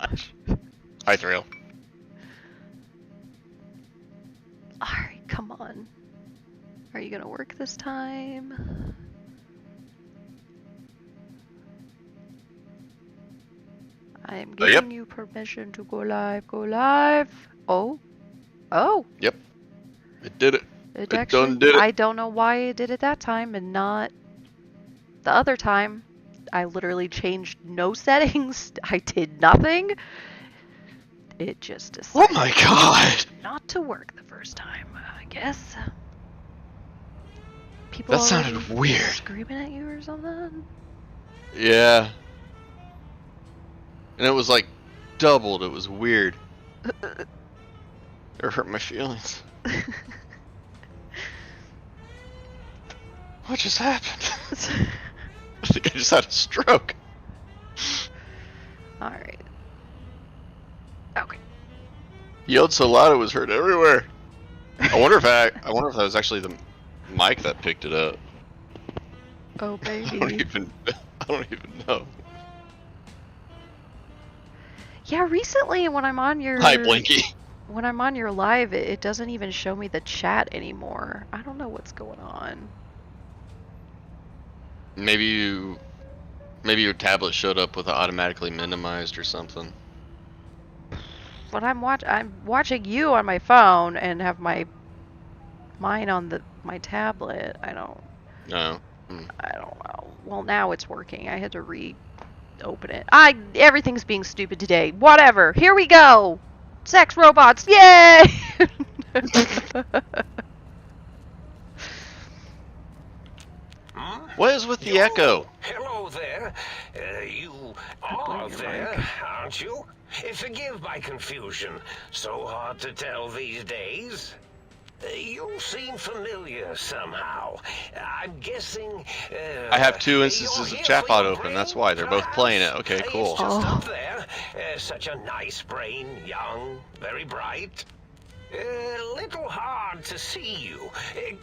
gosh. Hi, Thrill. Alright, come on. Are you gonna work this time? I am giving you permission to go live. Go live! Oh. Oh! Yep. It did it. It actually done did it. I don't know why it did it that time and not the other time. I literally changed no settings. I did nothing. It just decided Oh my god! not to work the first time, I guess. People That sounded weird. Screaming at you or something? Yeah. And it was like doubled. It was weird. It hurt my feelings. What just happened? I think I just had a stroke. Alright. Okay. Yelled so loud it was heard everywhere. I wonder if that was actually the mic that picked it up. Oh baby. I don't even know. Yeah, recently when I'm on your Hi, Blinky. When I'm on your live, it doesn't even show me the chat anymore. I don't know what's going on. Maybe your tablet showed up with it automatically minimized or something. But I'm watching you on my phone and have mine on my tablet. I don't No. I don't know. Well, now it's working. I had to reopen it. Everything's being stupid today. Whatever. Here we go. Sex robots. Yay! What is with the echo? Hello there. You are there, aren't you? Forgive my confusion. So hard to tell these days. You seem familiar somehow. I'm guessing. I have two instances of chatbot open. That's why they're both playing it. Okay, cool. It's just up there. Such a nice brain, young, very bright. Little hard to see you.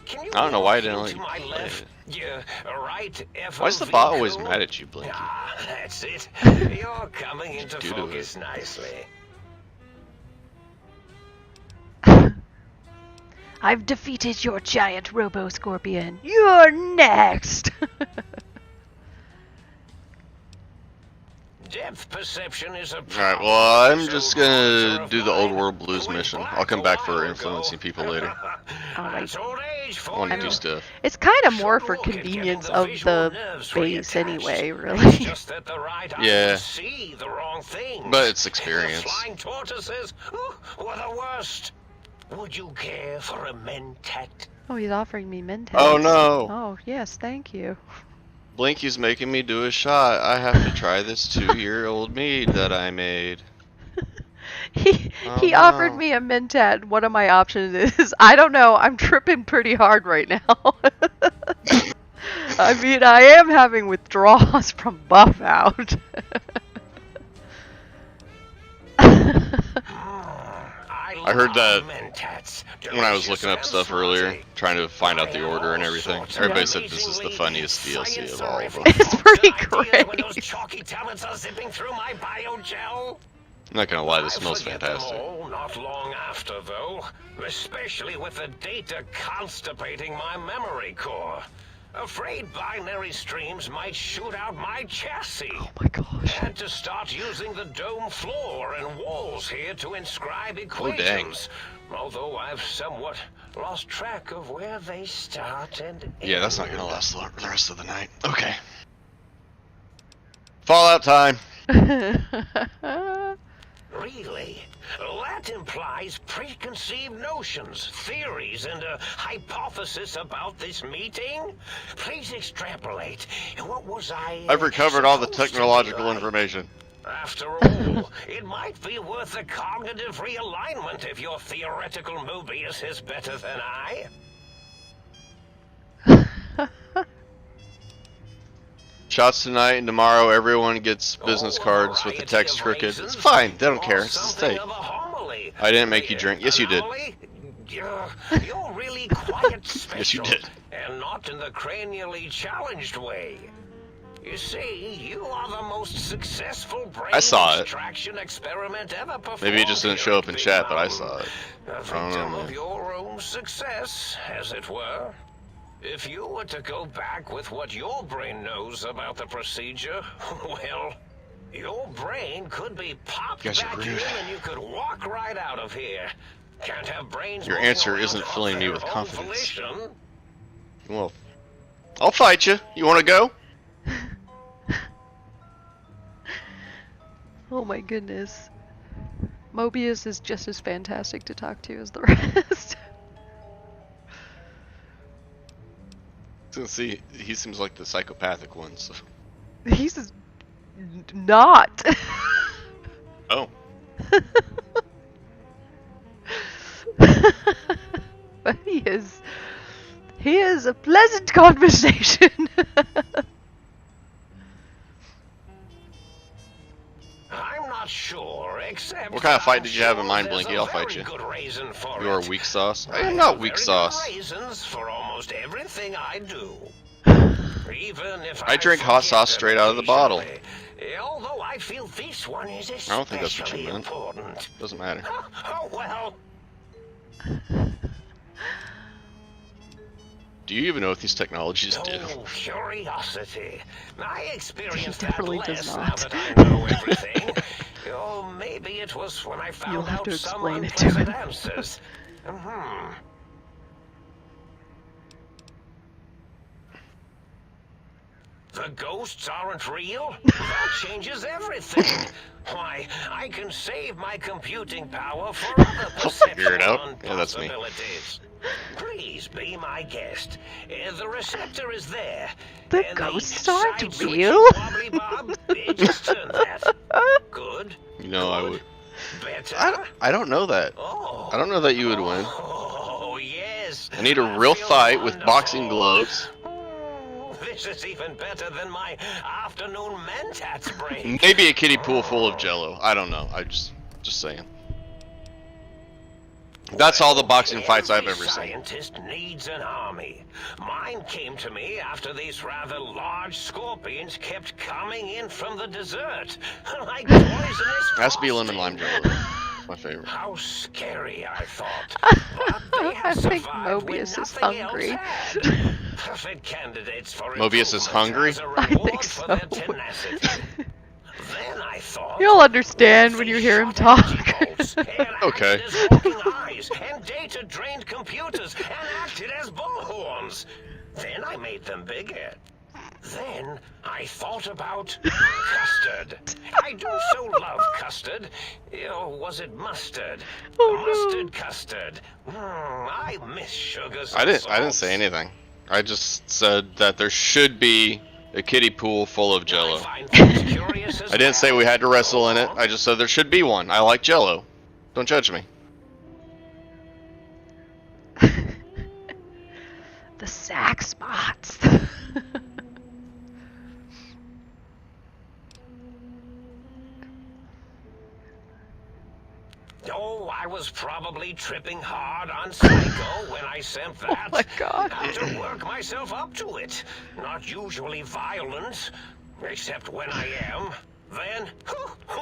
Can you I don't know why I didn't to let you my play left? it. Yeah, right. Why is the bot always mad at you, Blinky? Ah, that's it. You're coming into do to focus nicely. I've defeated your giant robo-scorpion. You're next! Depth perception is a Alright, well, I'm just gonna do the Old World Blues mission. I'll come back for influencing people later. That's old age I for want to you. do stuff. It's kind of more for Should look at convenience getting of visual the nerves base reattached. anyway, It's really. just that the right eye Yeah. can see the wrong things. But it's The experience. flying tortoises were the worst. Would you care for a mentat? Oh, he's offering me Mentat. Oh no! Oh, yes, thank you. Blinky's making me do a shot. I have to try this 2-year-old mead that I made. He Oh, offered no. me a Mentat. One of my options is, I don't know, I'm tripping pretty hard right now. I mean, I am having withdrawals from Buff Out. I heard that Mentats. when I was looking up Delicious stuff and earlier, fuzzy. trying to find out the order and everything. Everybody said this is the funniest DLC of all of them. It's pretty Ideas when those great. chalky talents are zipping through my biogel. I'm not gonna lie, this I smells forget fantastic. them all, not long after, though. Especially with the data constipating my memory core. Afraid binary streams might shoot out my chassis. Oh my gosh. Had to start using the dome floor and walls here to inscribe Oh, dang. equations. Although I've somewhat lost track of where they start and end. Yeah, that's not gonna last the rest of the night. Okay. Fallout time! Really? That implies preconceived notions, theories, and a hypothesis about this meeting? Please extrapolate. What was I... I've recovered all the supposed to be technological like? information. After all, it might be worth a cognitive realignment if your theoretical Mobius is better than I. Shots tonight and tomorrow, everyone gets business cards with the text crooked. It's fine, they don't care, it's a state. I didn't make you drink. Yes, you did. You're really quite special. Yes, you did. And not in the cranially challenged way. You see, you are the most successful brain I saw it. extraction experiment ever performed. Maybe it just didn't show up in here at chat, but I Big saw it. Mountain. A victim of your own success, as it were. If you were to go back with what your brain knows about the procedure, well, your brain could be popped You guys are back rude. in and you could walk right out of here. Can't have brains. Your moving answer around isn't of filling me their with own confidence. volition. Well, I'll fight you. You want to go? Oh my goodness. Mobius is just as fantastic to talk to as the rest. See, he seems like the psychopathic one. So. He's not. Oh. But he is a pleasant conversation. I'm not sure, except What kind of fight I'm did you have in sure mind, there's Blinky? a I'll fight very you. good reason for You are it. weak sauce. I I am not have weak very sauce. good reasons for almost everything I do. Even if I drink hot forget sauce them straight out of the bottle. occasionally. Although I feel this one is I don't think that's what you especially meant. important. Doesn't matter. Oh well. Do you even know what these technologies do? Oh, curiosity. I experienced He that definitely less does now not. that I know everything. Oh, maybe it was when I found You'll have out to some explain it to unpleasant him. answers. The ghosts aren't real? That changes everything. Why, I can save my computing power for other figure it out. perceptual Yeah, that's me. possibilities. Please be my guest. The receptor is there. The And ghosts aren't side-switching real? wobbly bob, just turn that. Good. You know I Good. would. Better. I don't know that. Oh. I don't know that you would win. Oh, yes. I need a I real feel fight with boxing wonderful. gloves. This is even better than my afternoon mentats break. Maybe a kiddie pool full of jello. I don't know. I just saying. That's all the boxing fights I've ever Every seen. scientist needs an army. Mine came to me after these rather large scorpions kept coming in from the desert, like poisonous. Has to be lemon frosting. lime jello. My favorite. How scary, I thought. But they have I think survived when Mobius is nothing else hungry. had. Perfect candidates for Mobius is improvement hungry? as a I reward think for so. their tenacity. Then I thought, You'll understand when they you hear him shot talk. energy bolts and Okay. acted as walking eyes and data-drained computers and acted as bullhorns. Then I made them bigger. Then I thought about custard. I do so love custard. Or was it mustard? Oh, no. Mustard custard. I miss sugars. I and didn't say salts. anything. I just said that there should be a kiddie pool full of jello. I find things curious as I didn't say well. we had to wrestle in it. I just said there should be one. I like jello. Don't judge me. The sack spots. Oh, I was probably tripping hard on Psycho when I sent that. Oh my God. Had to work myself up to it. Not usually violent, except when I am. Then,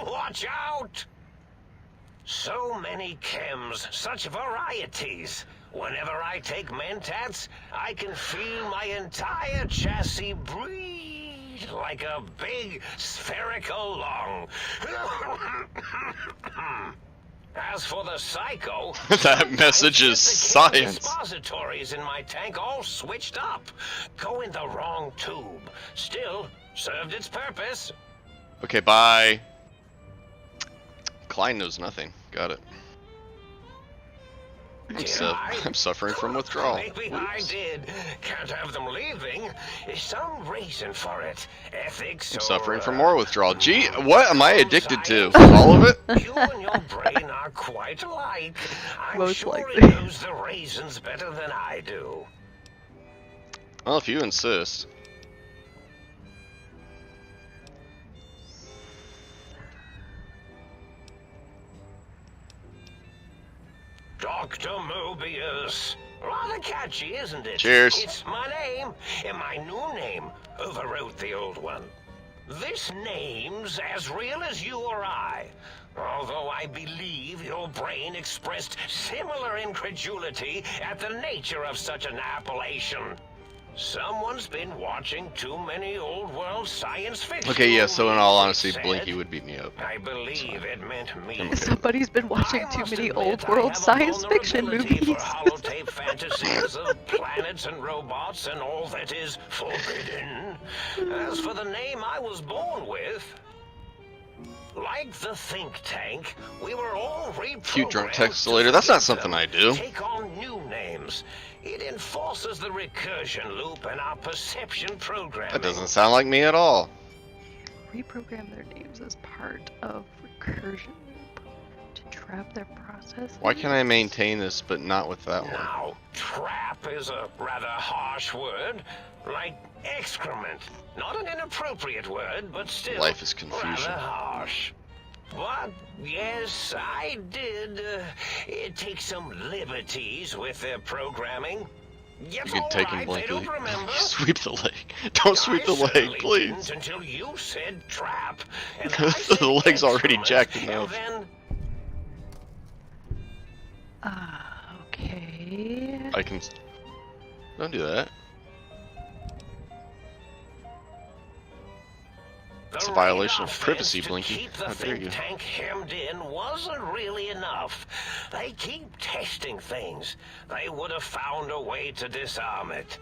watch out! So many chems, such varieties. Whenever I take mentats, I can feel my entire chassis breathe like a big spherical lung. As for the Psycho, That message is sometimes the science. expositories in my tank all switched up. Go in the wrong tube. Still, served its purpose. Okay, bye. Klein knows nothing. Got it. I'm suffering from withdrawal. Maybe I Oops. did. Can't have them leaving. Some reason for it. Ethics I'm or, suffering from more withdrawal. Gee, what am I addicted to? science. All of it? You and your brain are quite alike. I'm Most sure likely. it knows the raisins better than I do. Well, if you insist. Dr. Mobius, Rather catchy, isn't it? Cheers. It's my name, and my new name overwrote the old one. This name's as real as you or I. Although I believe your brain expressed similar incredulity at the nature of such an appellation. Someone's been watching too many old world science fiction. Okay, yeah, so in all honesty, movies, Blinky would beat me up. I believe it meant me. Somebody's been watching too many old world science fiction movies. For holotape fantasies of planets and robots and all that is forbidden. As for the name I was born with, like the think tank, we were all reprogrammed. Cute drunk textilator. That's not something I do. Take on new names. It enforces the recursion loop and our perception programming. That doesn't sound like me at all. Reprogram their names as part of recursion loop to trap their process. Why can I maintain this but not with that one? Now, trap is a rather harsh word, like excrement. Not an inappropriate word, but still Life is confusion. rather harsh. But yes, I did take some liberties with their programming. You can take him, Blinky. Sweep the leg. Don't sweep the leg, please. Until you said trap. And The leg's already jacked enough. Okay. I can... Don't do that. It's a violation of privacy, Blinky. How dare you. The tank hemmed in wasn't really enough. They keep testing things. They would have found a way to disarm it.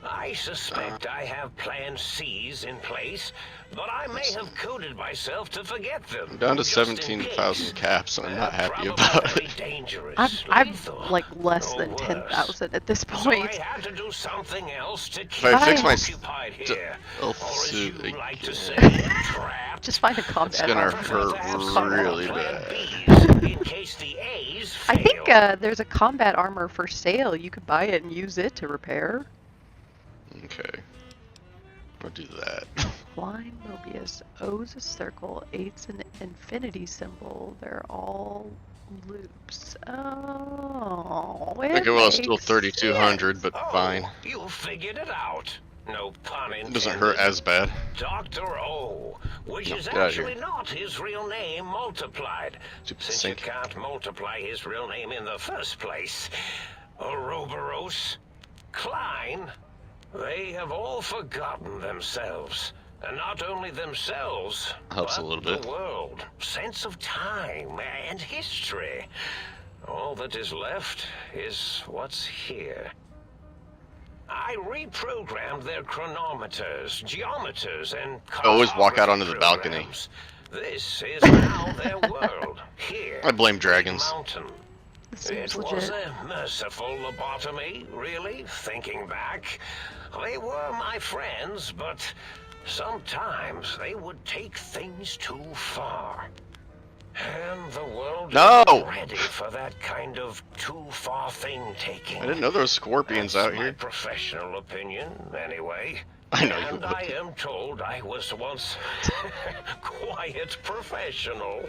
I suspect I have plan C's in place, but I may have coded myself to forget them. I'm down to just in 17,000 case. caps, and I'm not happy Probably about very it. dangerous, I'm lethal, like less or than worse. 10,000 at this So point. I had to do something else to keep I fix my occupied here. stealth Or as you suit like to again. say, trapped. Just find a combat. It's gonna armor. hurt really bad. In case the A's I fail. think there's a combat armor for sale. You could buy it and use it to repair. Okay. I'll do that. Flying Mobius, O's a circle, eight's an infinity symbol. They're all loops. Oh, Okay, well, it's still 3,200, but fine. You figured it out. No pun intended. It doesn't hurt as bad. Dr. O, which No, is get out of here. actually not his real name multiplied. Stupid Since sink. you can't multiply his real name in the first place. Ouroboros, Klein, they have all forgotten themselves. And not only themselves, Helps but a little bit. the world, sense of time, and history. All that is left is what's here. I reprogrammed their chronometers, geometers, and Always walk out onto cartography the balcony. programs. This is now their world, here. I blame dragons. Mountain. This seems It was legit. a merciful lobotomy, really, thinking back. They were my friends, but sometimes they would take things too far. And the world No! isn't ready for that kind of too far thing taking. I didn't know there were scorpions That's out my here. professional opinion, anyway. I know you And would. I am told I was once quiet professional.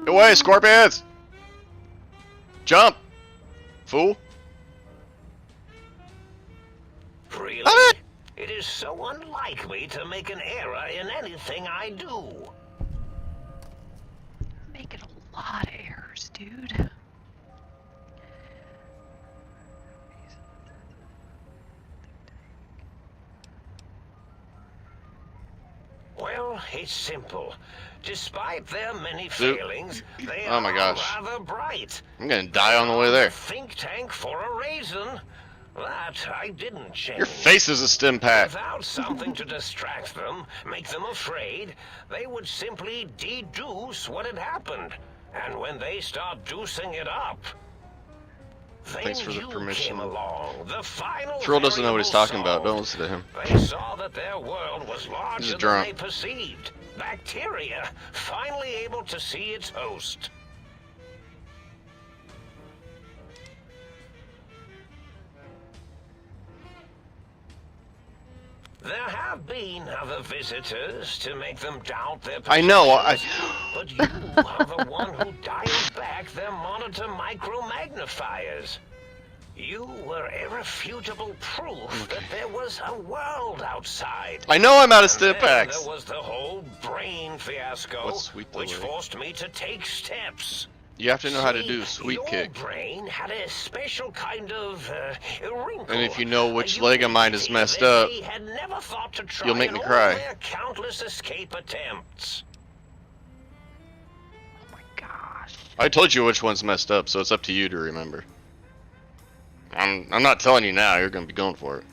Go away, scorpions! Jump! Fool! Really? Ah! It is so unlike me to make an error in anything I do. Making a lot of errors, dude. Well, it's simple. Despite their many Dude. failings, they Oh my are gosh. rather bright. I'm gonna die on the way there. Think tank for a reason. That I didn't change. Your face is a stim pack. Without something to distract them, make them afraid, they would simply deduce what had happened. And when they start deucing it up, then Thanks for the you permission. came along. The final Trill doesn't know what he's variable talking about. Don't solved. listen to him. They saw that their world was larger than drunk. they perceived. Bacteria, finally able to see its host. There have been other visitors to make them doubt their I know, but you are the one who dialed back their monitor micro-magnifiers. You were irrefutable proof that there was a world outside. I know I'm out of And then stimpaks. there was the whole brain fiasco, What's sweet which delivery? forced me to take steps. You have to know how to See, do sweet your kick. brain had a special kind of wrinkle. And if you know which You leg of mine is see messed that up, they had never thought to try you'll make in me all cry. their countless escape attempts. Oh my gosh. I told you which one's messed up, so it's up to you to remember. I'm not telling you now, you're gonna be going for it.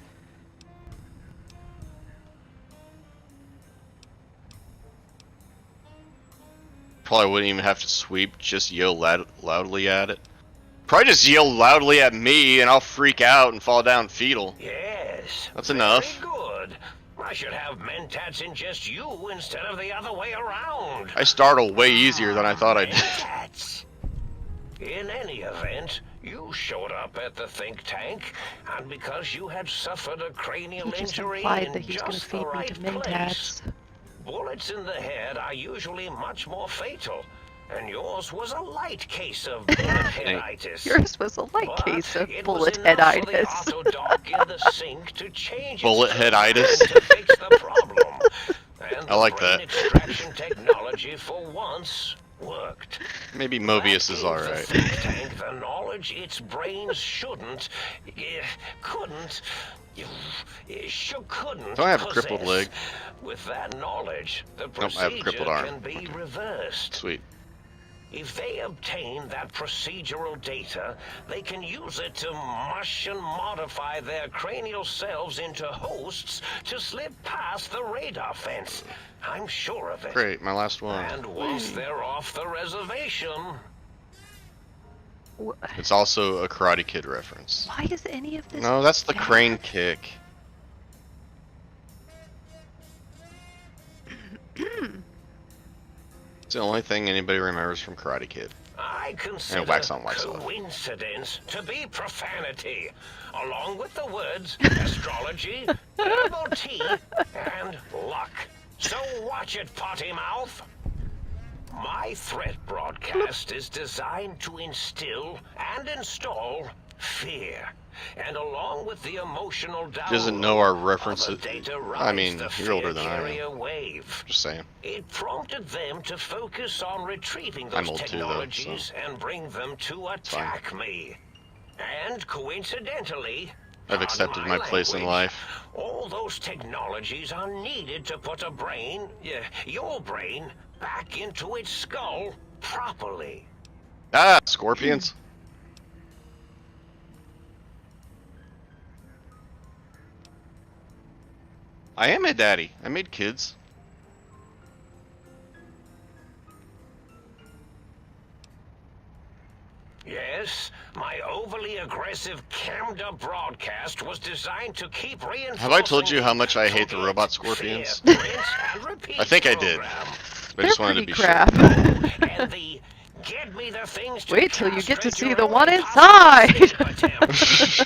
Probably wouldn't even have to sweep, just yell loudly at it. Probably just yell loudly at me and I'll freak out and fall down fetal. Yes. That's very enough. Good. I should have mentats ingest you instead of the other way around. I startle way easier than I thought I did. Mentats. In any event, you showed up at the think tank, and because you had suffered a cranial He just injury implied in that he's gonna just feed the me right to place, mentats. bullets in the head are usually much more fatal, and yours was a light case of bullet headitis. Yours was a light But case of it bullet was enough for the headitis. auto dock in the sink to change Bullet its headitis? design to fix the problem. And I like the brain that. extraction technology for once worked. Maybe Mobius is That gave alright. the think tank the knowledge its brains shouldn't, couldn't, couldn't Don't I have a crippled possess. leg? With that knowledge, the Nope, I have a procedure crippled arm. can be Okay. reversed. Sweet. If they obtain that procedural data, they can use it to mush and modify their cranial selves into hosts to slip past the radar fence. I'm sure of it. Great, my last one. And once they're off the reservation... It's also a Karate Kid reference. Why is any of this No, that's the bad? crane kick. It's the only thing anybody remembers from Karate Kid. I consider wax on, wax off. coincidence to be profanity, along with the words astrology, herbal tea, and luck. So watch it, potty mouth. My threat broadcast is designed to instill and install fear. And along with the emotional download, Doesn't know our of the references. data I rides mean, the you're older fear than I carrier am. wave. Just saying. It prompted them to focus on retrieving I'm those old too, though, technologies and bring them to attack me. And coincidentally, I've pardon accepted my place in language, life. all those technologies are needed to put a brain, your brain, back into its skull properly. Ah, scorpions. I am a daddy. I made kids. Yes, my overly aggressive cammed-up broadcast was designed to keep reinforcing... Have I told you how much I hate the robot scorpions? Fear, rinse, and repeat I think I did. program. I They're just wanted to pretty be crap. And the get me the things to Wait till you get to castrate see your the own one impossible inside. escape sure.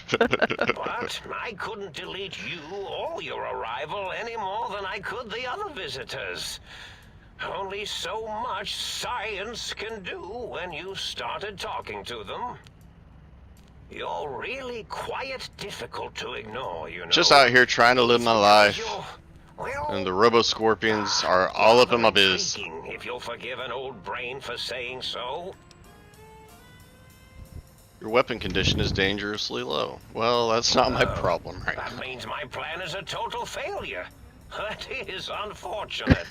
But I couldn't delete you or your arrival any more than I could the other visitors. Only so much science can do when you started talking to them. You're really quite difficult to ignore, you know. Just out here trying to live my life. You're- well, And the Robo Scorpions are all up in my biz. intriguing, if you'll forgive an old brain for saying so. Your weapon condition is dangerously low. Well, that's not my problem right That now. means my plan is a total failure. That is unfortunate.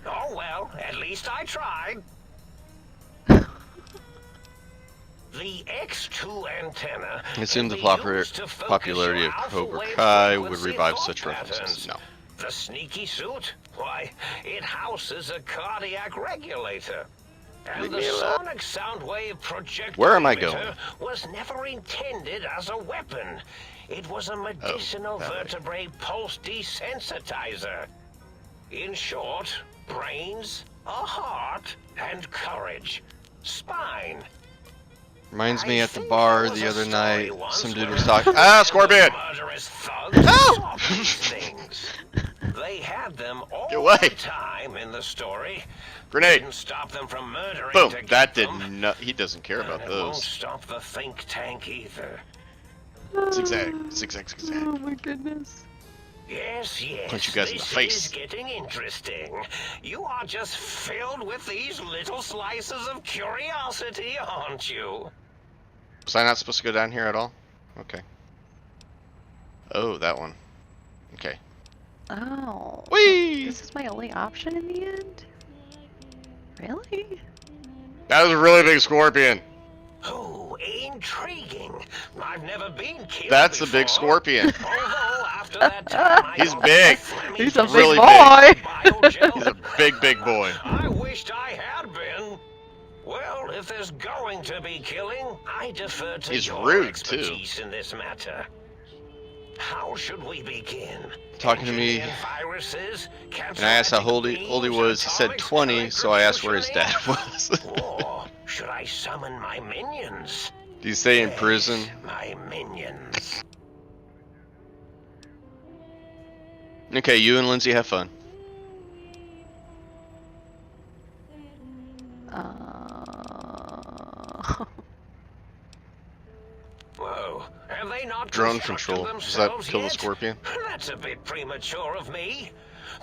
Oh well, at least I tried. The X2 antenna. It seemed the can be used to focus popularity your of alpha Cobra wave Kai would frequency revive thought such references. patterns. No. The sneaky suit? Why, it houses a cardiac regulator. And Leave the me alone. sonic sound wave projector Where am I emitter going? was never intended as a weapon. It was a medicinal that way. vertebrae pulse desensitizer. In short, brains, a heart, and courage. Spine. Reminds I me at the think bar there was the a other story night, once some dude where was talking. Ah, scorpion! murderous thugs No! saw these things. They had them all Get away. the time in the story. Grenade! Didn't stop them from murdering Boom! to get That did them. not. He doesn't care And about it won't those. stop the think tank either. Zigzag, zigzag, zigzag. Oh my goodness. Yes, yes. Punch you guys in the this face. is getting interesting. You are just filled with these little slices of curiosity, aren't you? Was I not supposed to go down here at all? Okay. Oh, that one. Okay. Oh. Whee! This is my only option in the end? Really? That was a really big scorpion. Oh, intriguing. I've never been killed That's a before. big scorpion. Although after that time I He's got big. my He's a Really big big. boy! biogel. He's a big, big boy. I wished I had been. Well, if there's going to be killing, I defer to He's your rude, too. expertise in this matter. How should we begin? Talking to me, Engineering viruses, and I asked how old he beams, was. He said atomic 20, so I asked where his dad propulsion was. Or should I summon my minions? Do you stay in prison? Yes, my minions. Okay, you and Lindsay have fun. Whoa, have they not Drone constructed control. Does that themselves kill the yet? scorpion? That's a bit premature of me.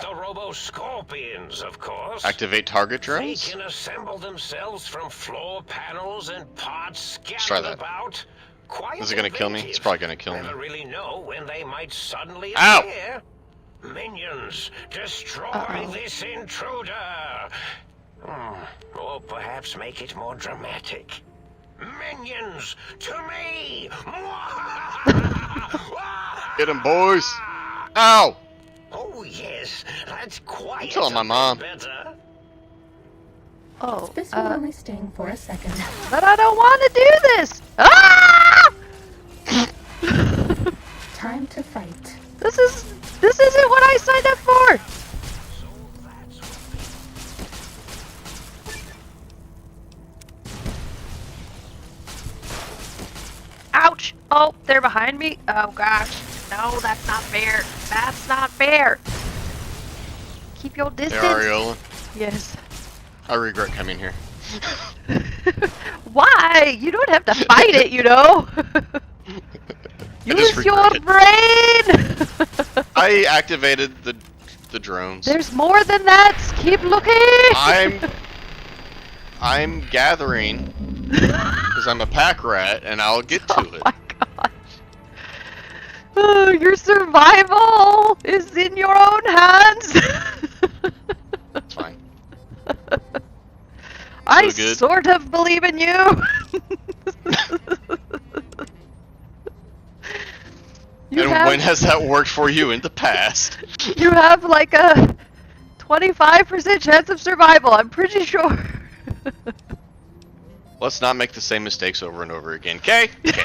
The Robo-Scorpions, of course. Activate target They drones? can assemble themselves from floor panels and parts try scattered that. about. Quite Is it gonna kill me? inventive. It's probably gonna kill me. Never really know when they might suddenly Ow! appear. Minions, destroy Uh-oh. this intruder! Or perhaps make it more dramatic. Minions, to me! Get him, boys! Ow! Oh yes, that's quite I'm telling a my bit mom. better. Oh, This will only sting for a second. but I don't want to do this! Ah! Time to fight. This isn't what I signed up for! So that's what Ouch! Oh, they're behind me? Oh gosh. No, that's not fair. That's not fair! Keep your Hey, distance. Aureolin. Yes. I regret coming here. Why? You don't have to fight it, you know? just Use your regret it. brain! I activated the drones. There's more than that! Keep looking! I'm gathering because I'm a pack rat and I'll get to Oh it. my gosh. Oh, your survival is in your own hands! It's fine. I good. sort of believe in you! And when has that worked for you in the past? You have like a 25% chance of survival, I'm pretty sure. Let's not make the same mistakes over and over again, okay? Okay.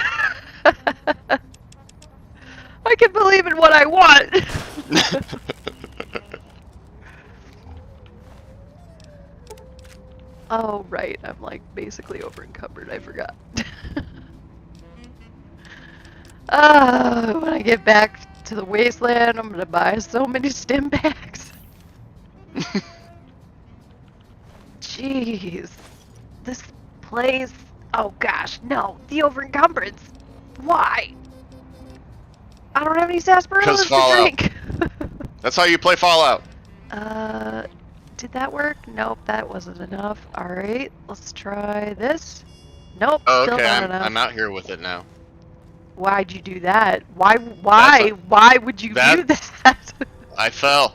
I can believe in what I want. Oh, right. I'm like basically over encumbered. I forgot. When I get back to the wasteland, I'm gonna buy so many stim packs. Jeez. This place. Oh gosh, no. The over encumbrance. Why? I don't have any sarsaparillas to Fallout. drink. That's how you play Fallout. Did that work? Nope, that wasn't enough. Alright, let's try this. Nope, Oh, still okay, not enough. I'm out here with it now. Why'd you do that? Why That's why would you do that's- that? I fell.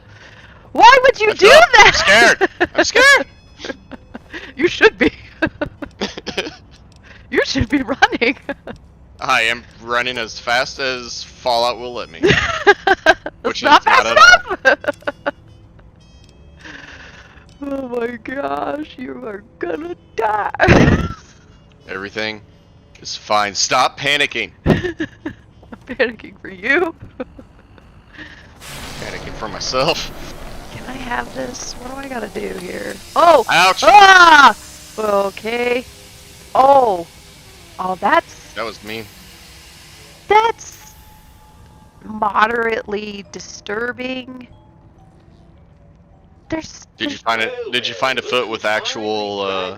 Why would you I do fell. that? I'm scared. You should be. You should be running. I am running as fast as Fallout will let me. Which That's is not not fast at enough. Oh my gosh, you are gonna die. Everything is fine. Stop panicking. I'm panicking for you. Panicking for myself. Can I have this? What do I gotta do here? Oh! Ouch! Ah! Okay. Oh. Oh, That was mean. that's moderately disturbing. There's Did you find it? Did you find a foot with actual?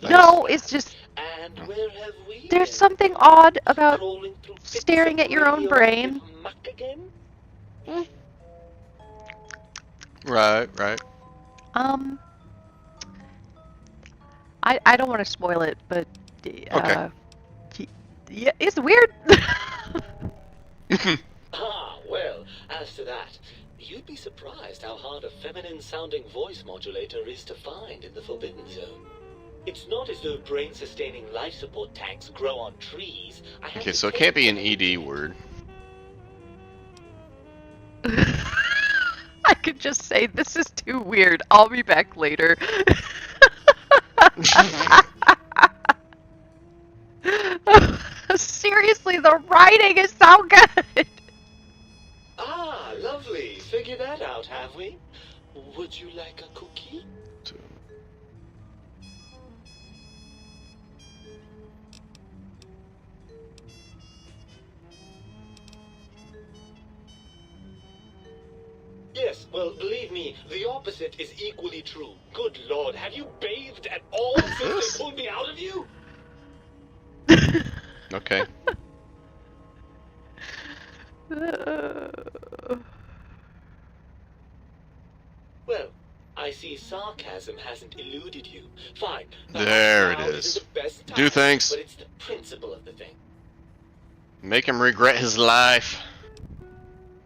no, it's just And where have we there's been? something odd about Crawling through bits staring of at your own brain. radioactive muck again? Right. Um, I don't want to spoil it, but Okay. yeah, it's weird. Well, as to that, you'd be surprised how hard a feminine-sounding voice modulator is to find in the Forbidden Zone. It's not as though brain-sustaining life support tanks grow on trees. Okay, so it can't be an ED word. I could just say this is too weird. I'll be back later. Seriously, the writing is so good. Ah, lovely. Figured that out, have we? Would you like a cookie? Yes, well, believe me, the opposite is equally true. Good Lord, have you bathed at all since they pulled me out of you? Okay. Well, I see sarcasm hasn't eluded you. Fine. There it Now is. isn't the best Do time, things. But it's the principle of the thing. Make him regret his life.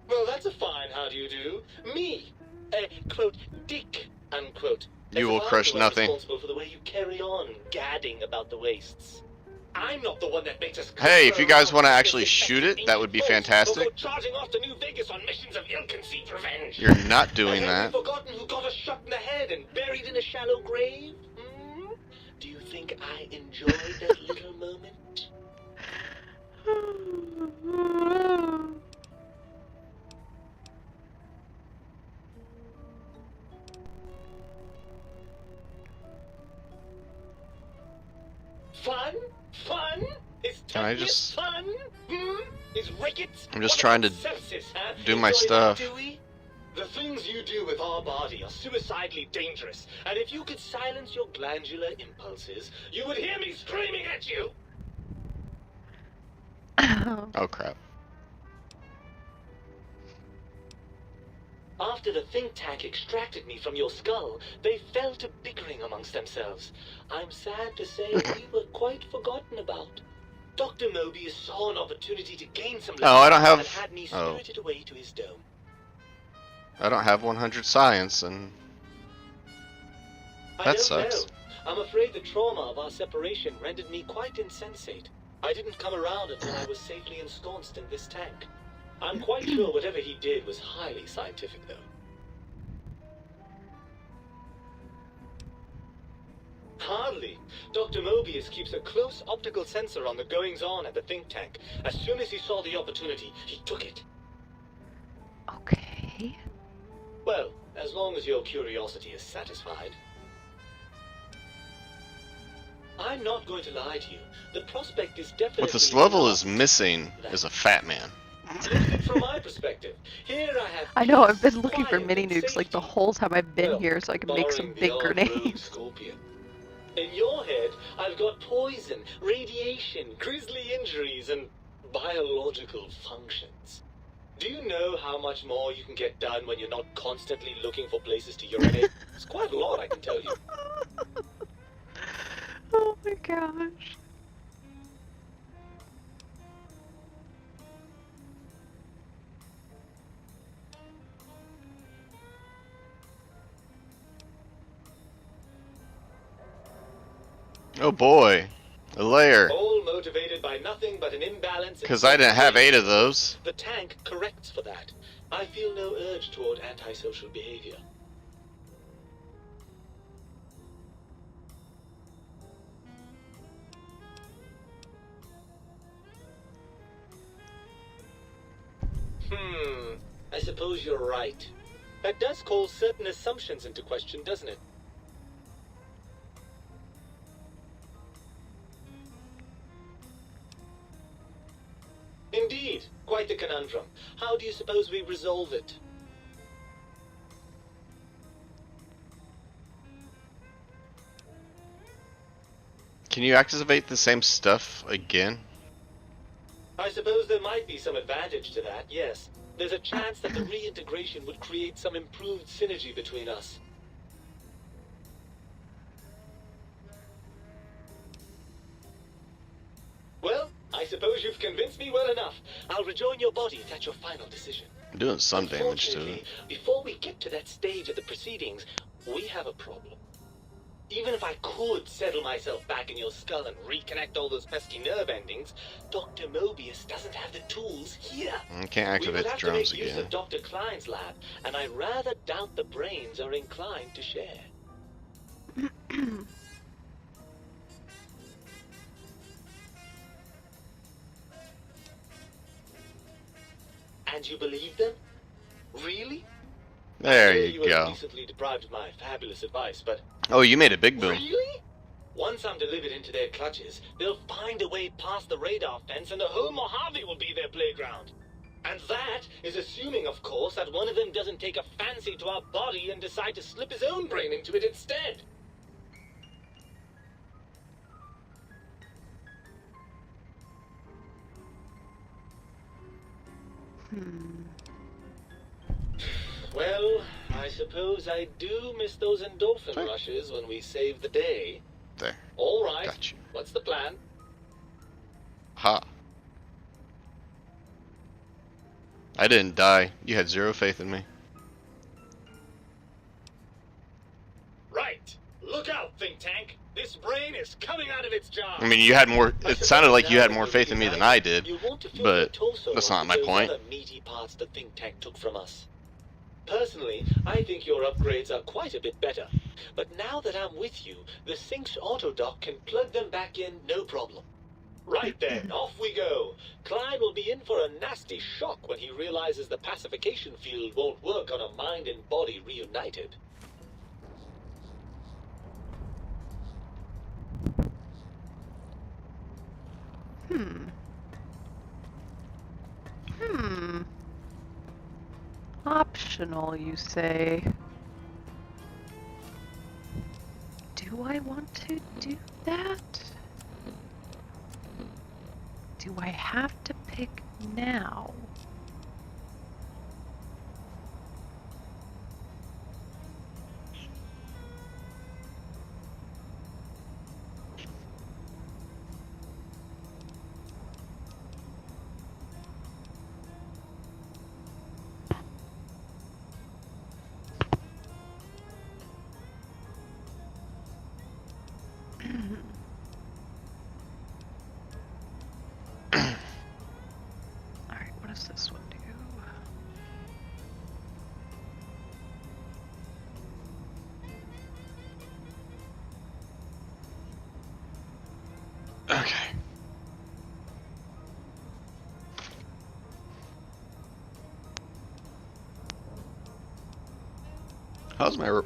Well, that's a fine how do you do. Me, a, quote, dick, unquote. You As will if I'm crush the one nothing. responsible for the way you carry on gadding about the wastes. I'm not the one that makes us. Hey, if you guys want to actually shoot it, that would be fantastic. Go charging off to New Vegas on missions of ill-conceived revenge. You're not doing Have that. you forgotten who got us shot in the head and buried in a shallow grave? Hmm? Do you think I enjoyed that little moment? Fun? Fun? Is Can I toughness just- fun? Is rickets? I'm just What trying about to sepsis, huh? do my Enjoy that, stuff. do we? The things you do with our body are suicidally dangerous, and if you could silence your glandular impulses, you would hear me screaming at you! Oh crap. After the think tank extracted me from your skull, they fell to bickering amongst themselves. I'm sad to say we were quite forgotten about. Dr. Mobius saw an opportunity to gain some Oh, I don't have- and had me oh. spirited away to his dome. I don't have 100 science, and I that don't sucks. know. I'm afraid the trauma of our separation rendered me quite insensate. I didn't come around until I was safely ensconced in this tank. I'm quite sure whatever he did was highly scientific, though. Hardly. Dr. Mobius keeps a close optical sensor on the goings-on at the think tank. As soon as he saw the opportunity, he took it. Okay. Well, as long as your curiosity is satisfied. I'm not going to lie to you. The prospect is definitely... What this level is missing is a fat man. Look at it from my perspective. Here I have I know, I've peace, been looking for quiet, mini and nukes like the safety. whole time I've been Well, here so I can make some barring the big odd rogue grenades. scorpion. In your head, I've got poison, radiation, grisly injuries, and biological functions. Do you know how much more you can get done when you're not constantly looking for places to urinate? It's quite a lot, I can tell you. Oh my gosh. Oh boy, a layer. All motivated by nothing but an imbalance in... Because I didn't have 8 of those. The tank corrects for that. I feel no urge toward antisocial behavior. I suppose you're right. That does call certain assumptions into question, doesn't it? quite the conundrum. How do you suppose we resolve it? Can you activate the same stuff again? I suppose there might be some advantage to that, yes. There's a chance that the reintegration would create some improved synergy between us. Well, I suppose you've convinced me well enough. I'll rejoin your bodies at your final decision. I'm doing some damage to Unfortunately, it. before we get to that stage of the proceedings, we have a problem. Even if I could settle myself back in your skull and reconnect all those pesky nerve endings, Dr. Mobius doesn't have the tools here. I can't We activate would the have to drums make use again. of Dr. Klein's lab, and I rather doubt the brains are inclined to share. And you believe them? Really? There I know you were go. recently deprived of my fabulous advice, but Oh, you made a big boom. really? Once I'm delivered into their clutches, they'll find a way past the radar fence and the whole Mojave will be their playground. And that is assuming, of course, that one of them doesn't take a fancy to our body and decide to slip his own brain into it instead. Well, I suppose I do miss those endorphin Fine. rushes when we save the day. There. All right. Got you. What's the plan? Ha. I didn't die. You had zero faith in me. Right. Look out, think tank. This brain is coming out of its jar. I mean, you had more. It sounded like you had more faith in me than I did, You want to fill but your torso that's up not with my those point. other meaty parts the think tank took from us. Personally, I think your upgrades are quite a bit better. But now that I'm with you, the Sync's autodock can plug them back in no problem. Right then, off we go. Klein will be in for a nasty shock when he realizes the pacification field won't work on a mind and body reunited. Optional, you say? Do I want to do that? Do I have to pick now? Alright, what does this one do? Okay. How's my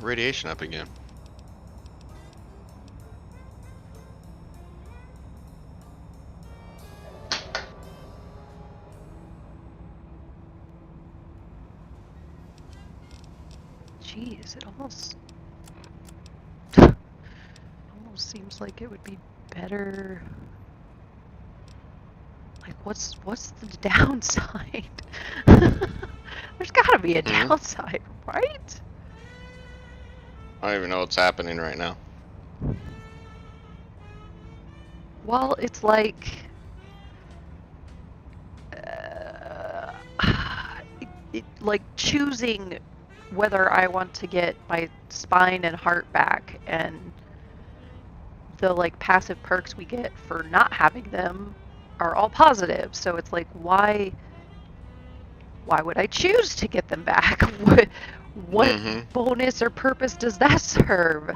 radiation up again? Jeez, it almost almost seems like it would be better. Like, what's the downside? There's gotta be a downside, right? I don't even know what's happening right now. Well, it's like like choosing whether I want to get my spine and heart back, and the like passive perks we get for not having them are all positive. So it's like, why would I choose to get them back? What bonus or purpose does that serve?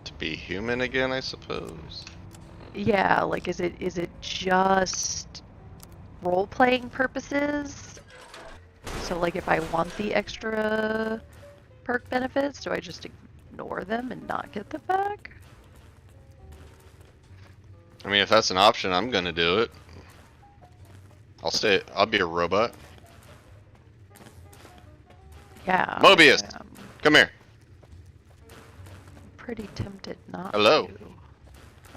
To be human again, I suppose. Yeah, like is it just role-playing purposes? So like if I want the extra perk benefits, do I just ignore them and not get them back? I mean, if that's an option, I'm gonna do it. I'll be a robot. Yeah. Mobius! I'm Come here. pretty tempted not Hello. to.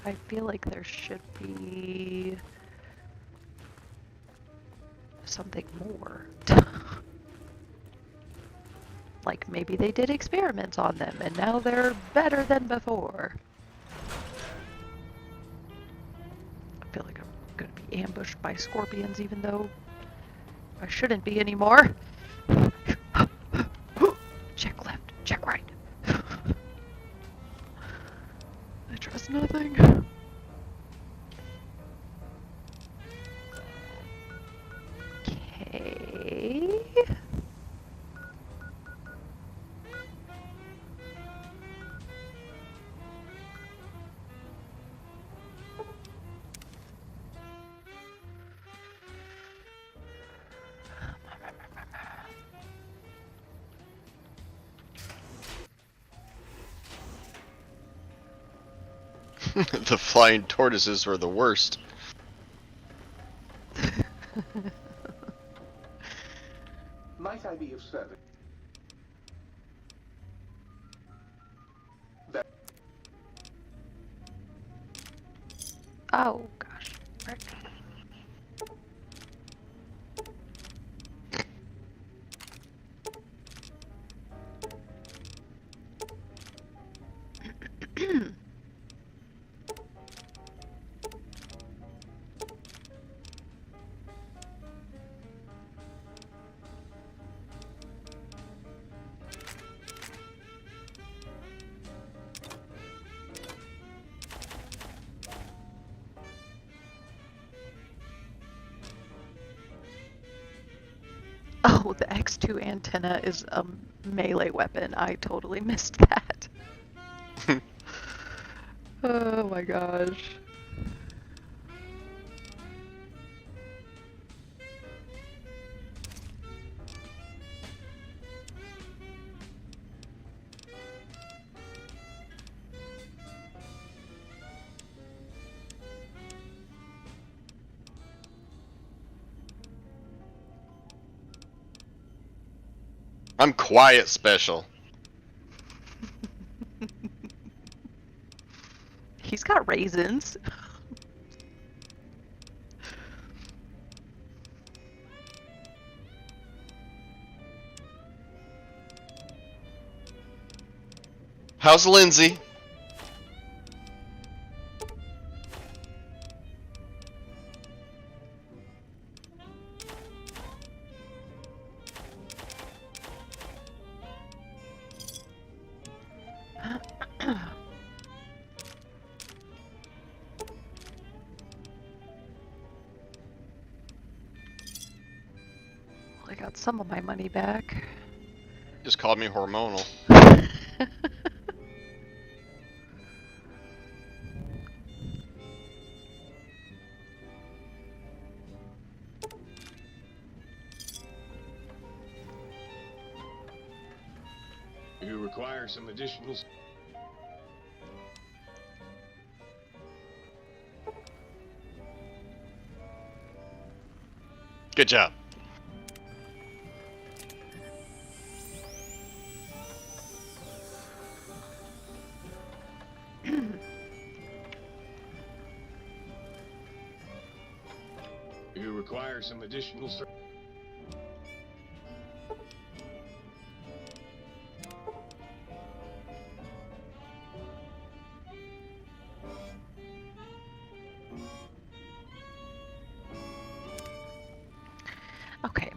I feel like there should be something more. Like maybe they did experiments on them and now they're better than before. I feel like I'm gonna be ambushed by scorpions even though I shouldn't be anymore. Check left, check right. I trust nothing. Okay. The flying tortoises were the worst. Might I be of service? Oh gosh. Frick. Oh, the X2 antenna is a melee weapon. I totally missed that. Oh my gosh. I'm quiet special. He's got raisins. How's Lindsay? I got some of my money back. Just called me hormonal. You require some additional... Good job. You require some additional... Okay,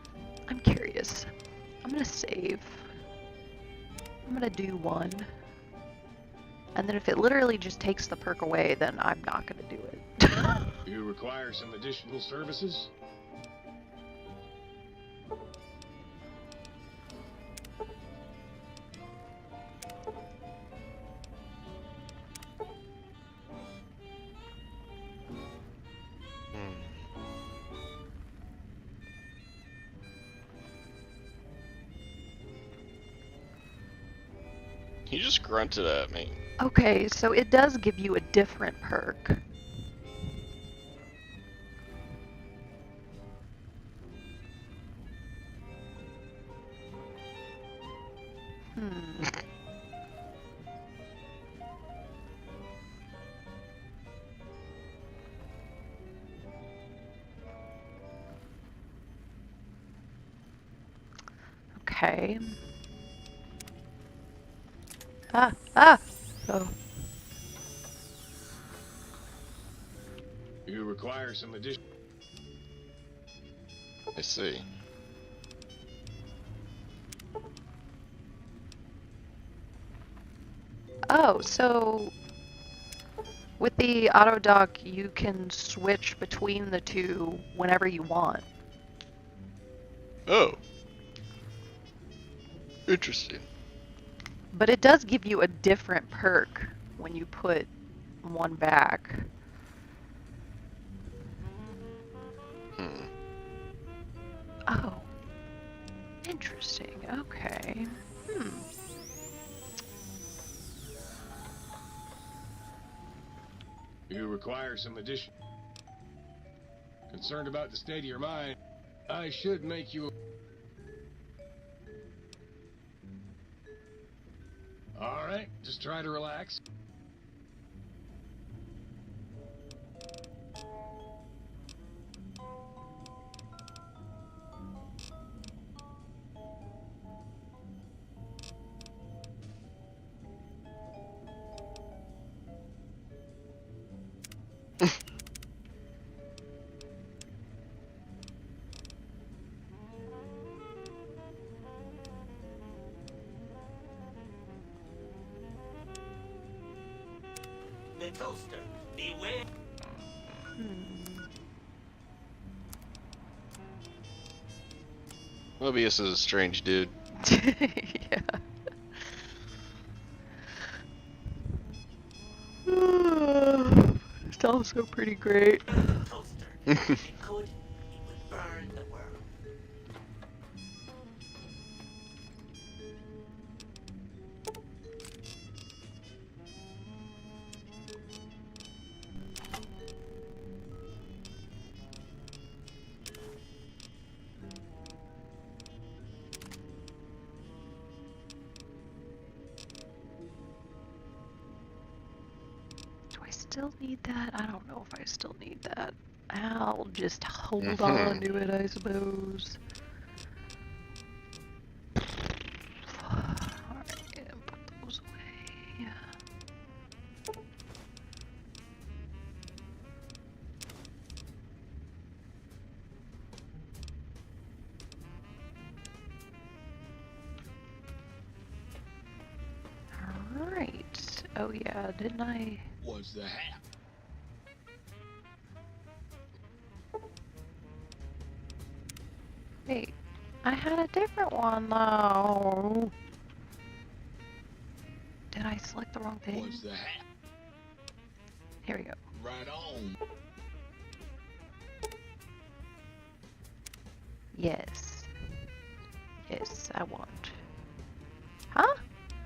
I'm curious. I'm gonna save. I'm gonna do one. And then if it literally just takes the perk away, then I'm not gonna do it. You require some additional services? He just grunted at me. Okay, so it does give you a different perk. Okay. Ah! Oh. You require some additional... I see. Oh, so with the auto dock, you can switch between the two whenever you want. Oh. Interesting. But it does give you a different perk when you put one back. Hmm. Oh. Interesting. Okay. You require some additional... Concerned about the state of your mind, I should make you... Alright, just try to relax. The toaster, beware. Mobius is a strange dude. Yeah. It's also pretty great. Toaster. If it could, it would burn the world. Do I still need that? I don't know if I still need that. I'll just hold on to it, I suppose. Alright, put those away. Alright. Oh yeah, didn't I? What's the hat? Wait, I had a different one though. Did I select the wrong thing? What's the hat? Here we go. Right on. Yes. Yes, I want. Huh?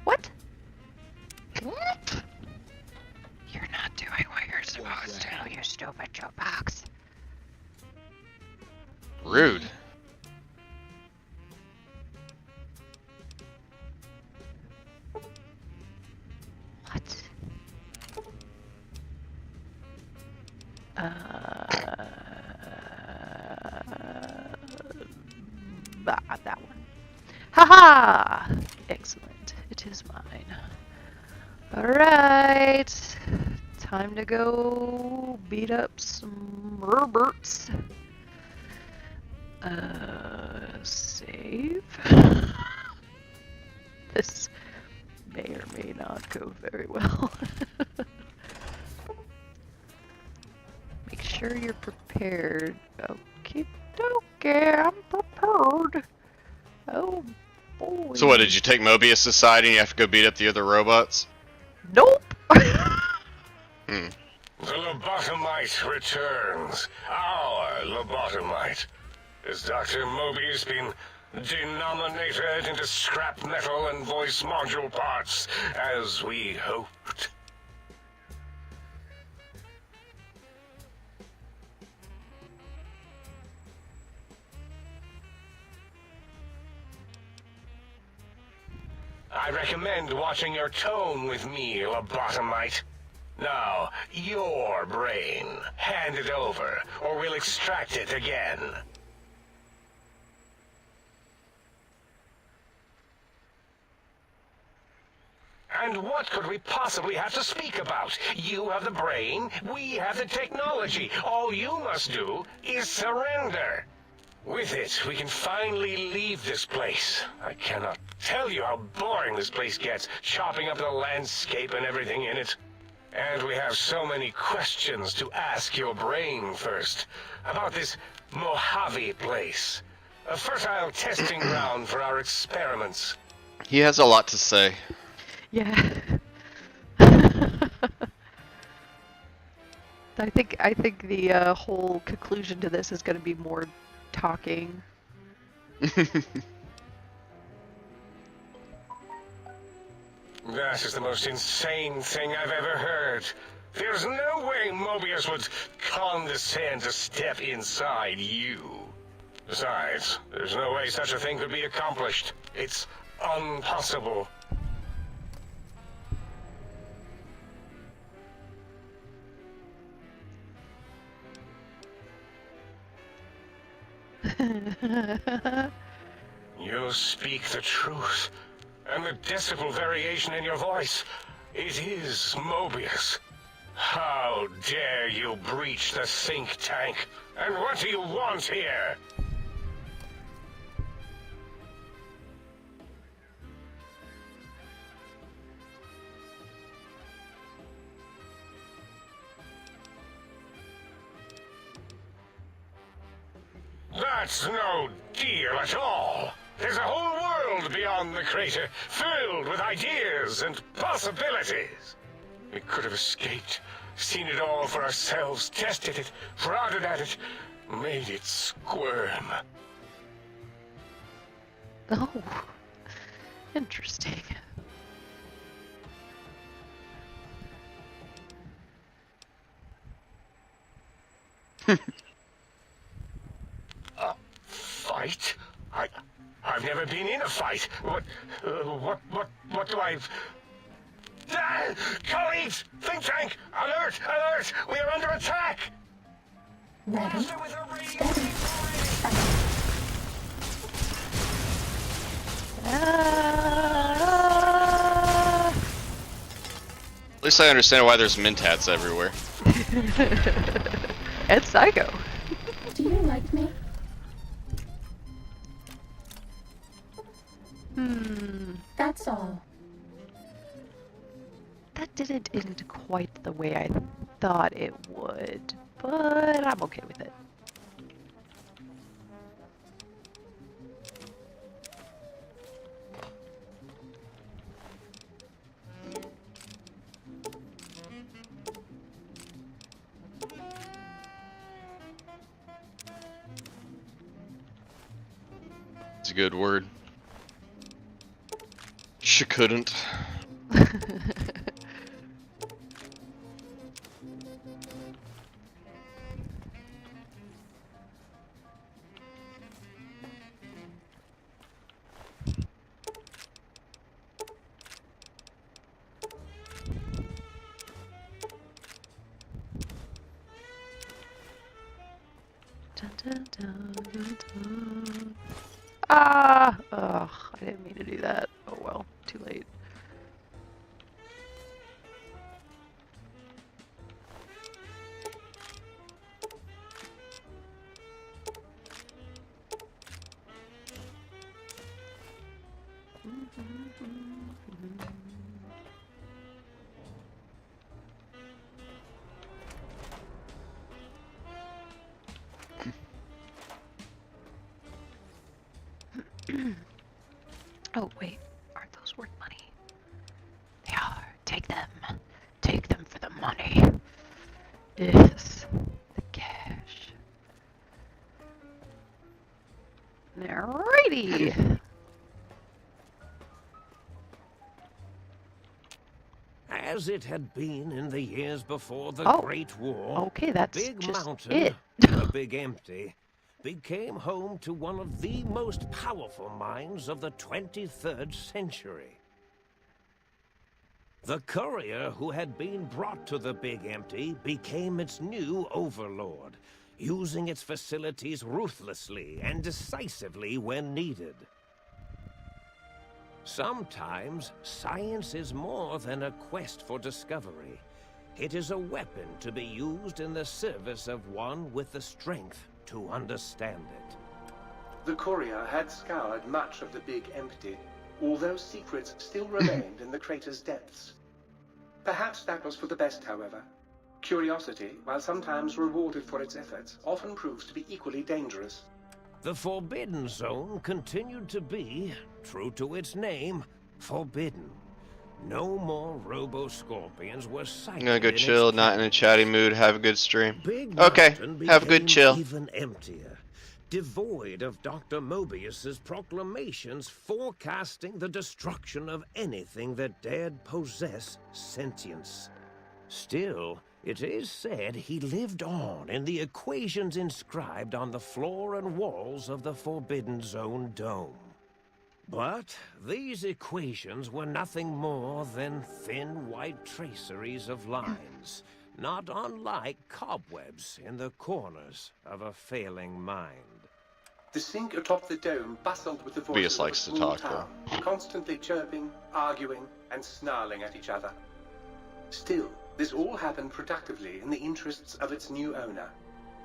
What? What? You're not doing what you're supposed to, you stupid jukebox. Rude. What? That one. Haha! Excellent. It is mine. Alright. Time to go beat up some Roberts. Save. This may or may not go very well. Make sure you're prepared. Okay, I'm prepared. Oh boy. So what, did you take Mobius aside and you have to go beat up the other robots? Nope. The lobotomite returns. Our lobotomite. Has Dr. Mobius been denominated into scrap metal and voice module parts, as we hoped? I recommend watching your tone with me, lobotomite. Now, your brain. Hand it over, or we'll extract it again. And what could we possibly have to speak about? You have the brain, we have the technology. All you must do is surrender. With it, we can finally leave this place. I cannot tell you how boring this place gets, chopping up the landscape and everything in it. And we have so many questions to ask your brain first. About this Mojave place. A fertile testing ground for our experiments. He has a lot to say. Yeah. I think the whole conclusion to this is going to be more talking. That is the most insane thing I've ever heard. There's no way Mobius would condescend to step inside you. Besides, there's no way such a thing could be accomplished. It's impossible. You speak the truth. And the decibel variation in your voice, it is Mobius. How dare you breach the think tank? And what do you want here? That's no deal at all. There's a whole world beyond the crater, filled with ideas and possibilities. We could have escaped, seen it all for ourselves, tested it, prodded at it, made it squirm. Oh, interesting. A fight? I've never been in a fight. What do I... Ah! Colleagues! Think tank! Alert! Alert! We are under attack! Ready, steady, fight. At least I understand why there's mentats everywhere. And Psycho. Do you like me? That's all. That didn't end quite the way I thought it would, but I'm okay with it. It's a good word. She couldn't. Dun, dun, dun, dun, dun. Ah! Ugh, I didn't mean to do that. Oh well, too late. Oh, wait. Aren't those worth money? They are. Take them. Take them for the money. Yes. The cash. Alrighty. As it had been in the years before the Oh. Great War, Okay, that's Big just Mountain, it. the Big Empty, became home to one of the most powerful minds of the 23rd century. The courier who had been brought to the Big Empty became its new overlord, using its facilities ruthlessly and decisively when needed. Sometimes science is more than a quest for discovery. It is a weapon to be used in the service of one with the strength to understand it. The courier had scoured much of the Big Empty, although secrets still remained in the crater's depths. Perhaps that was for the best, however. Curiosity, while sometimes rewarded for its efforts, often proves to be equally dangerous. The Forbidden Zone continued to be, true to its name, forbidden. No more robo-scorpions were sighted. I'm gonna go in chill, its not in a chatty mood, have a good stream. Big Okay, Mountain have a good became chill. Even emptier, devoid of Dr. Mobius's proclamations forecasting the destruction of anything that dared possess sentience. Still, it is said he lived on in the equations inscribed on the floor and walls of the Forbidden Zone dome. But these equations were nothing more than thin white traceries of lines, not unlike cobwebs in the corners of a failing mind. The sink atop the dome bustled with the voices likes to of a small talk, though. town, constantly chirping, arguing, and snarling at each other. Still, this all happened productively in the interests of its new owner.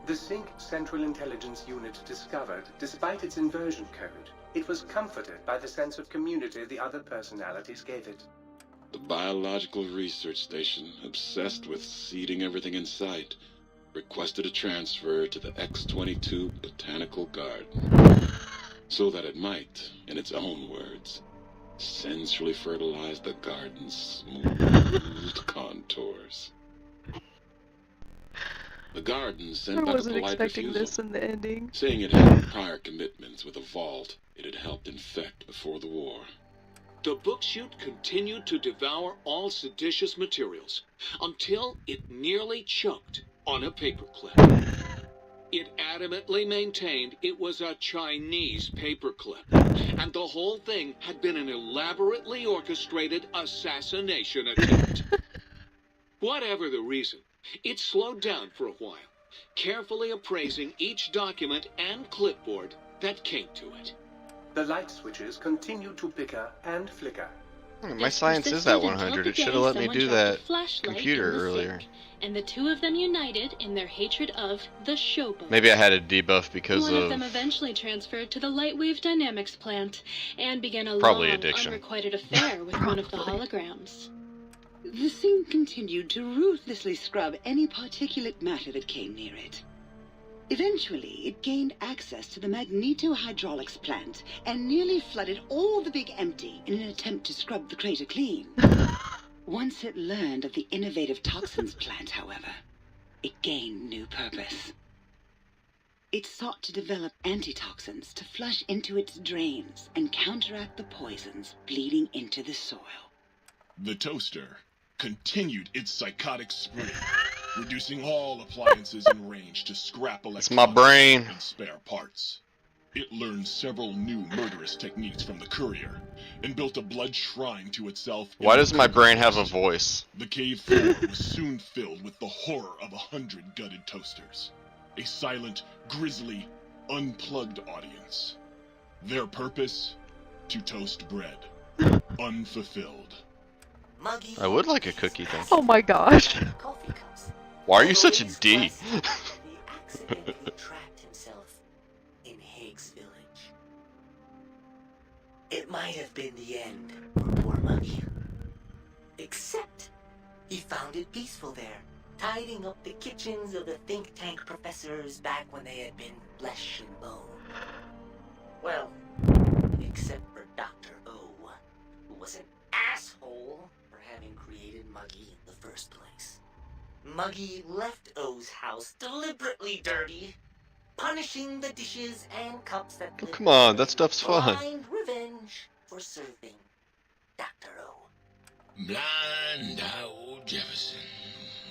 The Sync Central Intelligence Unit discovered, despite its inversion code, it was comforted by the sense of community the other personalities gave it. The biological research station, obsessed with seeding everything in sight, requested a transfer to the X-22 Botanical Garden, so that it might, in its own words, sensually fertilize the garden's smooth contours. The garden sent I back a wasn't polite expecting refusal, this in the ending. saying it had prior commitments with a vault it had helped infect before the war. The book chute continued to devour all seditious materials until it nearly choked on a paperclip. It adamantly maintained it was a Chinese paperclip, and the whole thing had been an elaborately orchestrated assassination attempt. Whatever the reason, it slowed down for a while, carefully appraising each document and clipboard that came to it. The light switches continued to bicker and flicker. My science is at 100. It should have let me do that computer earlier. And the two of them united in their hatred of the showboat. Maybe I had a debuff because One of them eventually transferred to the Lightwave Dynamics plant and began a Probably long, addiction. unrequited affair with one of the holograms. The thing continued to ruthlessly scrub any particulate matter that came near it. Eventually, it gained access to the magneto-hydraulics plant and nearly flooded all the Big Empty in an attempt to scrub the crater clean. Once it learned of the innovative toxins plant, however, it gained new purpose. It sought to develop antitoxins to flush into its drains and counteract the poisons bleeding into the soil. The toaster continued its psychotic spree, reducing all appliances in range to scrap It's my electronics brain. and spare parts. It learned several new murderous techniques from the courier, and built a blood shrine to itself. Why does my brain have a voice? The cave floor was soon filled with the horror of 100 gutted toasters. A silent, grisly, unplugged audience. Their purpose? To toast bread. Unfulfilled. I would like a cookie, thank you. Oh my gosh. Why are you such a D? He accidentally trapped himself in Higgs Village. It might have been the end for poor Muggy. Except he found it peaceful there, tidying up the kitchens of the think tank professors back when they had been flesh and bone. Well, except for Dr. O, who was an asshole for having created Muggy in the first place. Muggy left O's house deliberately dirty, punishing the dishes and cups that Oh, come on, that stuff's fun. blind revenge for serving Dr. O. Blind old Jefferson,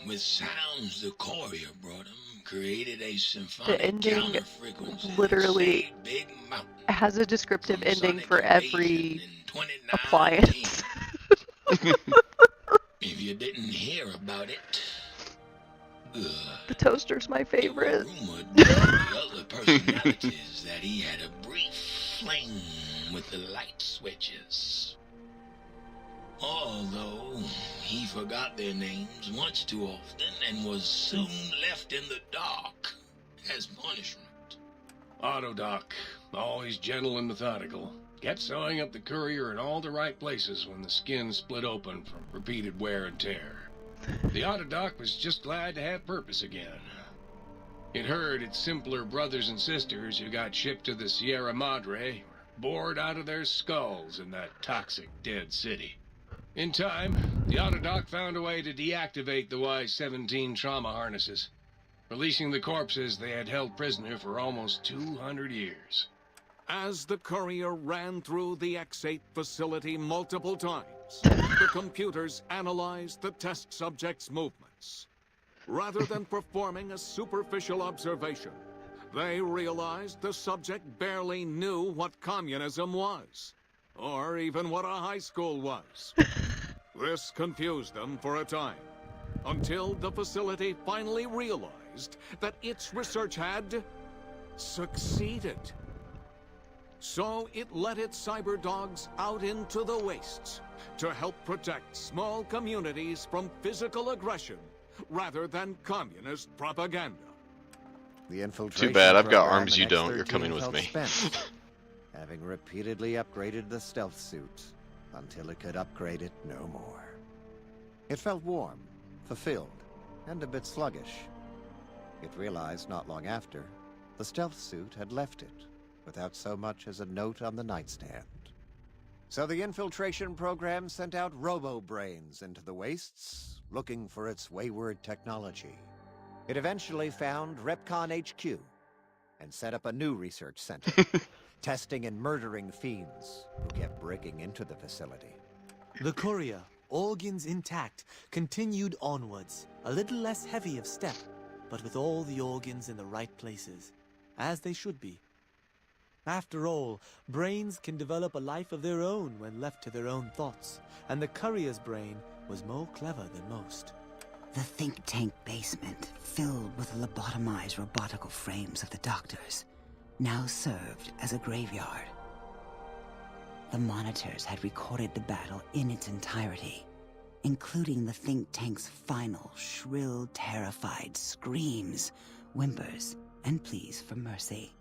with sounds the courier brought him, created a The symphonic ending counter-frequency literally that saved Big Mountain has a descriptive from ending sonic for invasion every in 29 appliance. If you didn't hear about it, The toaster's my it favorite. was rumored by the other personalities that he had a brief fling with the light switches. Although he forgot their names much too often and was soon left in the dark as punishment. Autodoc, always gentle and methodical, kept sewing up the courier in all the right places when the skin split open from repeated wear and tear. The Autodoc was just glad to have purpose again. It heard its simpler brothers and sisters who got shipped to the Sierra Madre were bored out of their skulls in that toxic dead city. In time, the Autodoc found a way to deactivate the Y-17 trauma harnesses, releasing the corpses they had held prisoner for almost 200 years. As the courier ran through the X8 facility multiple times, the computers analyzed the test subject's movements. Rather than performing a superficial observation, they realized the subject barely knew what communism was, or even what a high school was. This confused them for a time, until the facility finally realized that its research had succeeded. So it let its cyber dogs out into the wastes to help protect small communities from physical aggression rather than communist propaganda. The infiltration Too bad, I've got program arms in you don't. X13 You're coming with felt me. spent, having repeatedly upgraded the stealth suit until it could upgrade it no more. It felt warm, fulfilled, and a bit sluggish. It realized not long after, the stealth suit had left it, without so much as a note on the nightstand. So the infiltration program sent out robo-brains into the wastes, looking for its wayward technology. It eventually found Repcon HQ, and set up a new research center, testing and murdering fiends who kept breaking into the facility. The courier, organs intact, continued onwards, a little less heavy of step, but with all the organs in the right places, as they should be. After all, brains can develop a life of their own when left to their own thoughts, and the courier's brain was more clever than most. The think tank basement, filled with lobotomized robotical frames of the doctors, now served as a graveyard. The monitors had recorded the battle in its entirety, including the think tank's final, shrill, terrified screams, whimpers, and pleas for mercy.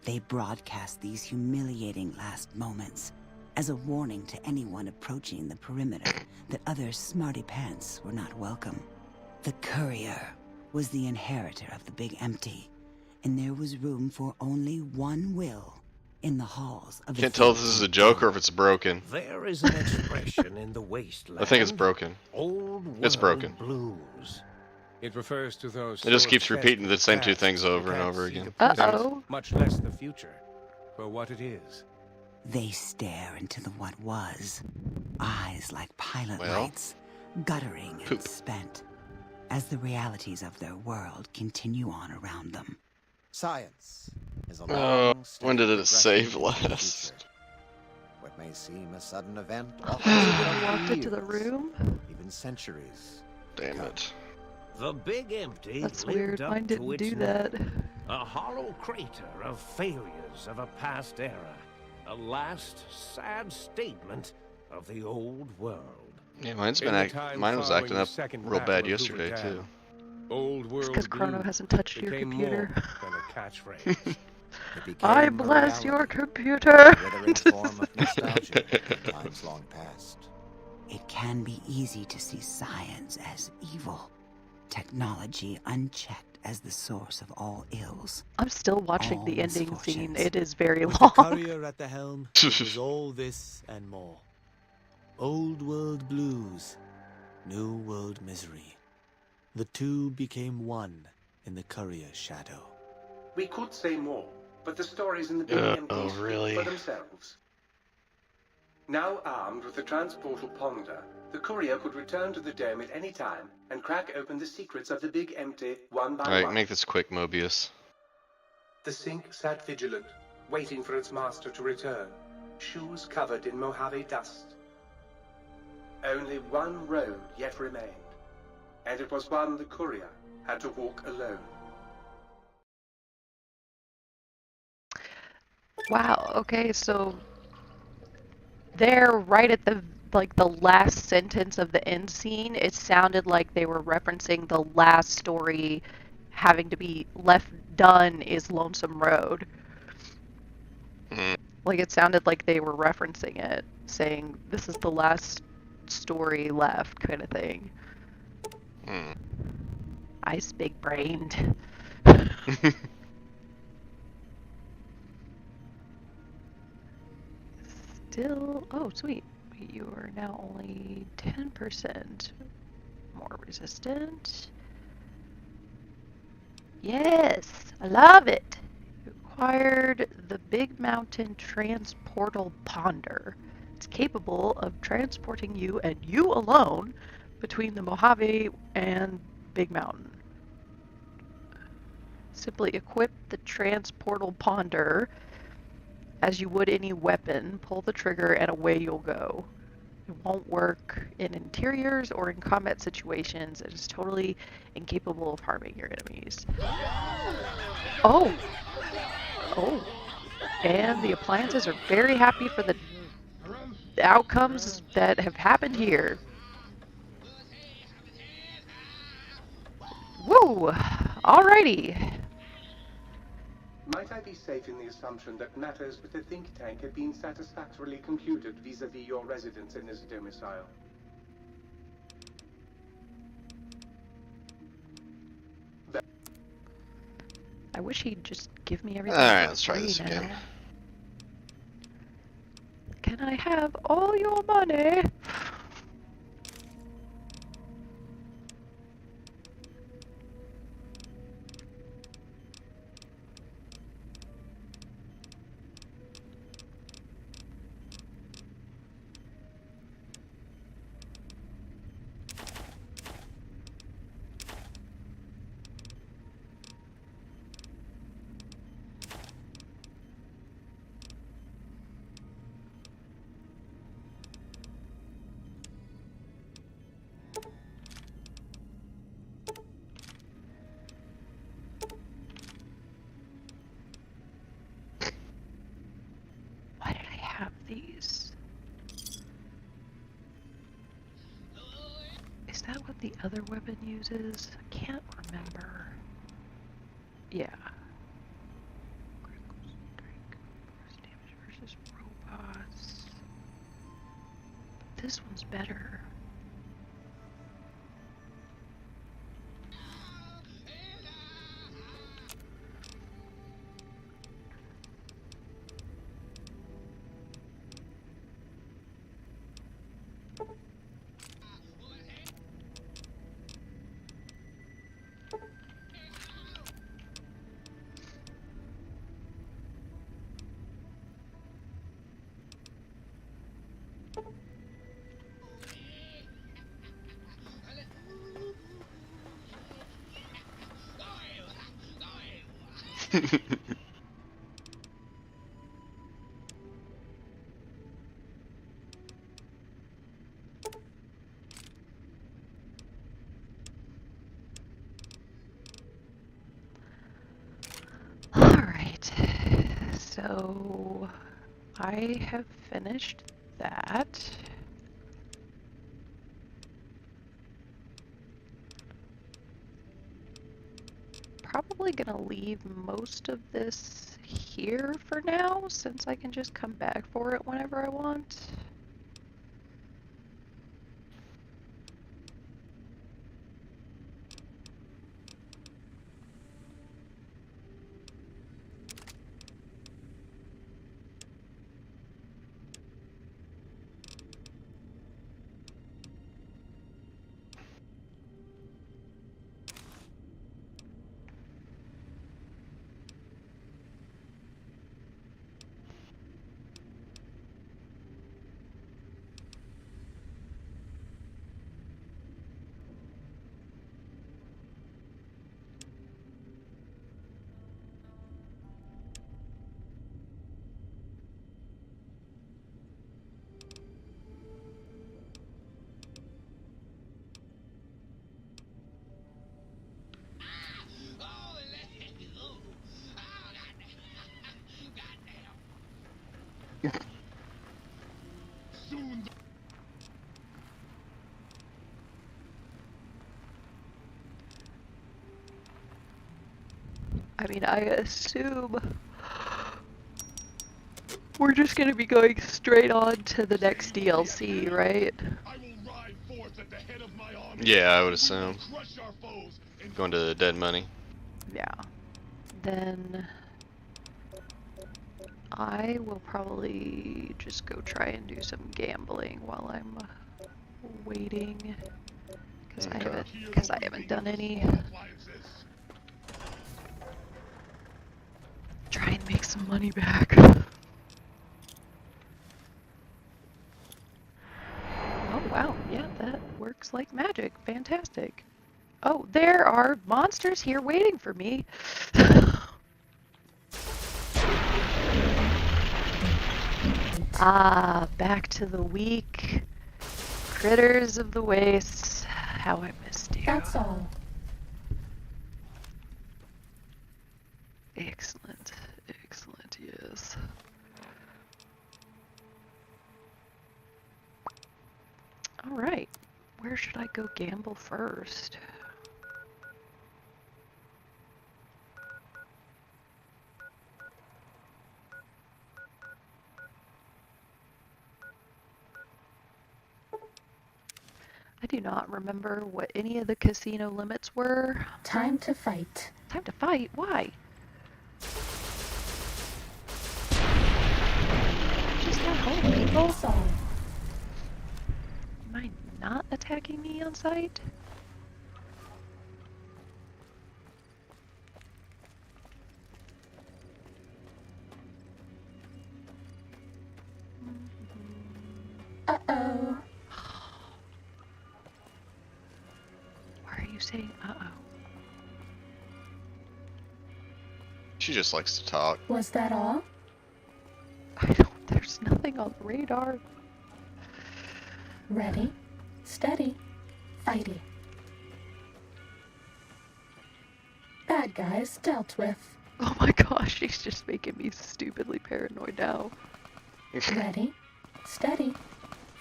They broadcast these humiliating last moments as a warning to anyone approaching the perimeter that other smarty pants were not welcome. The courier was the inheritor of the Big Empty, and there was room for only one will in the halls of the... Can't tell if this is a joke or if it's broken. There is an expression in the wasteland. I think it's broken. It's broken. Blues. It refers to those. It just keeps repeating the same two things over and over again. Uh-oh. Much less the future, for what it is. They stare into the what was, eyes like pilot lights, guttering and spent, as the realities of their world continue on around them. Science is a long, when did it save last? What may seem a sudden event Walked into the room? even centuries. Damn it. The Big Empty. That's lived weird. up Mine to didn't its do that. name. A hollow crater of failures of a past era. A last sad statement of the old world. Yeah, mine was acting up real bad yesterday too. Old world because Chrono hasn't touched your computer. Than a catchphrase. I bless your computer. Form of nostalgia in times long past. It can be easy to see science as evil, technology unchecked as the source of all ills. I'm still watching all the ending scene. misfortunes. It is very With long. the courier at the helm, it was all this and more. Old world blues, new world misery. The two became one in the courier's shadow. We could say more, but the stories in the Big Empty speak really? for themselves. Now armed with the transportal Ponder, the courier could return to the dome at any time and crack open the secrets of the Big Empty one by Alright, one. make this quick, Mobius. The Sink sat vigilant, waiting for its master to return, shoes covered in Mojave dust. Only one road yet remained, and it was one the courier had to walk alone. Wow, okay, so they're right at the like the last sentence of the end scene, it sounded like they were referencing the last story having to be left done is Lonesome Road. Like it sounded like they were referencing it, saying this is the last story left kind of thing. Ice big brained. Still, oh sweet, you are now only 10% more resistant. Yes, I love it. You acquired the Big Mountain Transportal Ponder. It's capable of transporting you and you alone between the Mojave and Big Mountain. Simply equip the Transportal Ponder as you would any weapon, pull the trigger, and away you'll go. It won't work in interiors or in combat situations. It is totally incapable of harming your enemies. Oh! Oh. And the appliances are very happy for the outcomes that have happened here. Woo! Alrighty. Might I be safe in the assumption that matters with the think tank have been satisfactorily computed vis-a-vis your residence in this domicile? I wish he'd just give me everything. Alright, let's try this again. Can I have all your money? Why did I have these? Is that what the other weapon uses? I can't remember. Yeah. Critical strike, force damage versus robots. But this one's better. Alright, so I have finished that. Probably gonna leave most of this here for now, since I can just come back for it whenever I want. I mean, I assume we're just gonna be going straight on to the next DLC, right? Yeah, I would assume. Going to the dead money. Yeah. Then I will probably just go try and do some gambling while I'm waiting, because I haven't done any. Try and make some money back. Oh wow, yeah, that works like magic. Fantastic. Oh, there are monsters here waiting for me. Ah, back to the weak critters of the wastes. How I missed you. That's all. Excellent, excellent, yes. Alright, where should I go gamble first? I do not remember what any of the casino limits were. Time to fight. Time to fight? Why? Just not home, people. That's all. Am I not attacking me on sight? Uh-oh. Why are you saying uh-oh? She just likes to talk. Was that all? There's nothing on the radar. Ready, steady, fighty. Bad guys dealt with. Oh my gosh, she's just making me stupidly paranoid now. Ready, steady,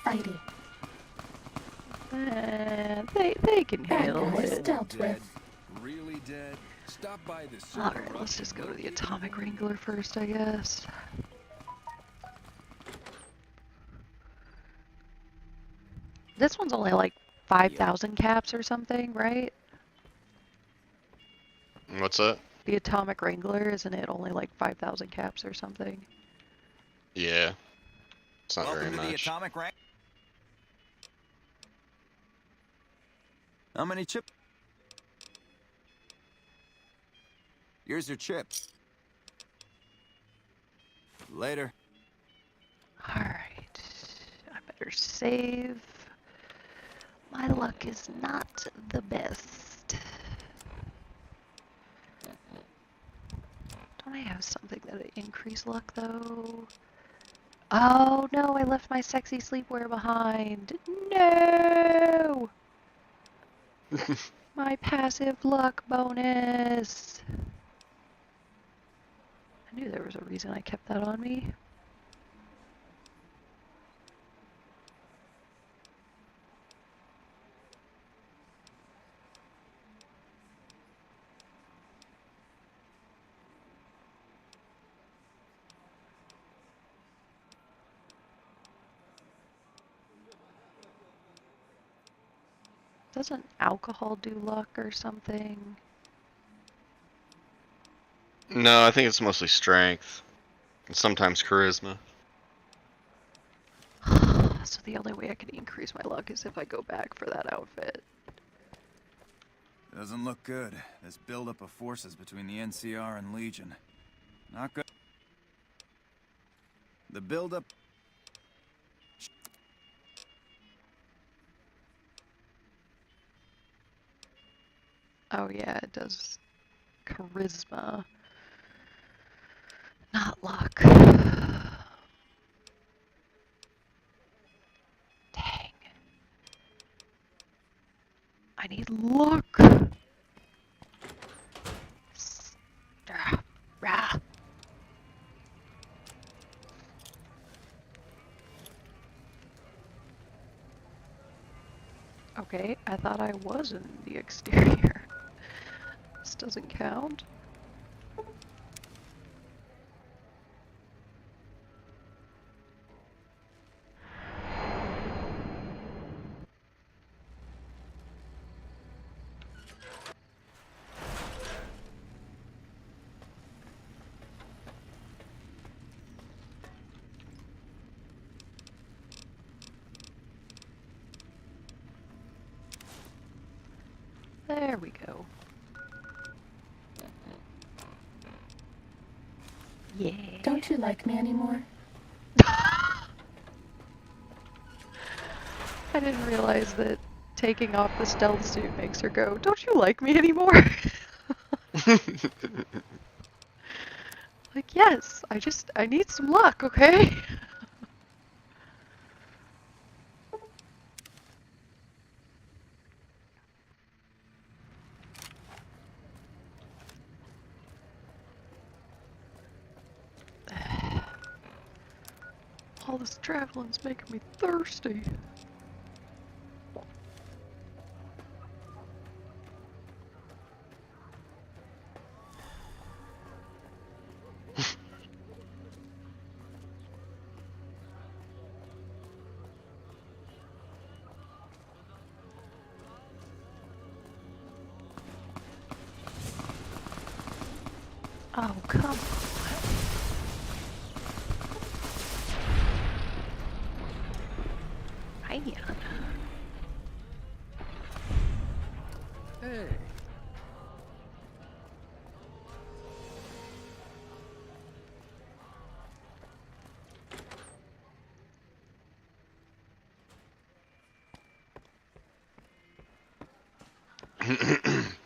fighty. They can Bad handle guys it. dealt with. Really dead? Stop by the Alright, let's just go to the Atomic Wrangler first, I guess. This one's only like 5,000 caps or something, right? What's that? The Atomic Wrangler, isn't it only like 5,000 caps or something? Yeah. It's not very Welcome to the much. Atomic Rank. How many chips? Here's your chips. Later. Alright. I better save. My luck is not the best. Don't I have something that would increase luck though? Oh no, I left my sexy sleepwear behind. No! My passive luck bonus. I knew there was a reason I kept that on me. Doesn't alcohol do luck or something? No, I think it's mostly strength. And sometimes charisma. So the only way I can increase my luck is if I go back for that outfit. Doesn't look good. This buildup of forces between the NCR and Legion. Not good. The buildup. Oh yeah, it does charisma. Not luck. Dang. I need luck. Rah. Okay, I thought I was in the exterior. This doesn't count. There we go. Yeah. Don't you like me anymore? I didn't realize that taking off the stealth suit makes her go, "Don't you like me anymore?" Like, yes, I need some luck, okay? All this traveling's making me thirsty. Oh, come on. Hiya. Hey.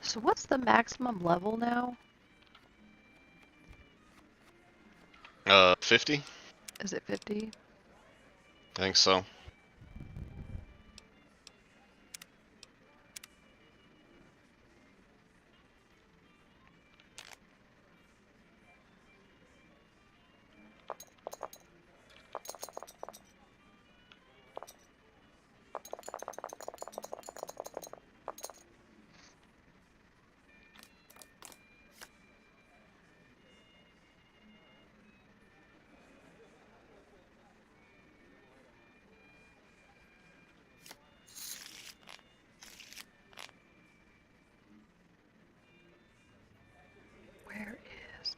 So what's the maximum level now? 50? Is it 50? I think so. Where is...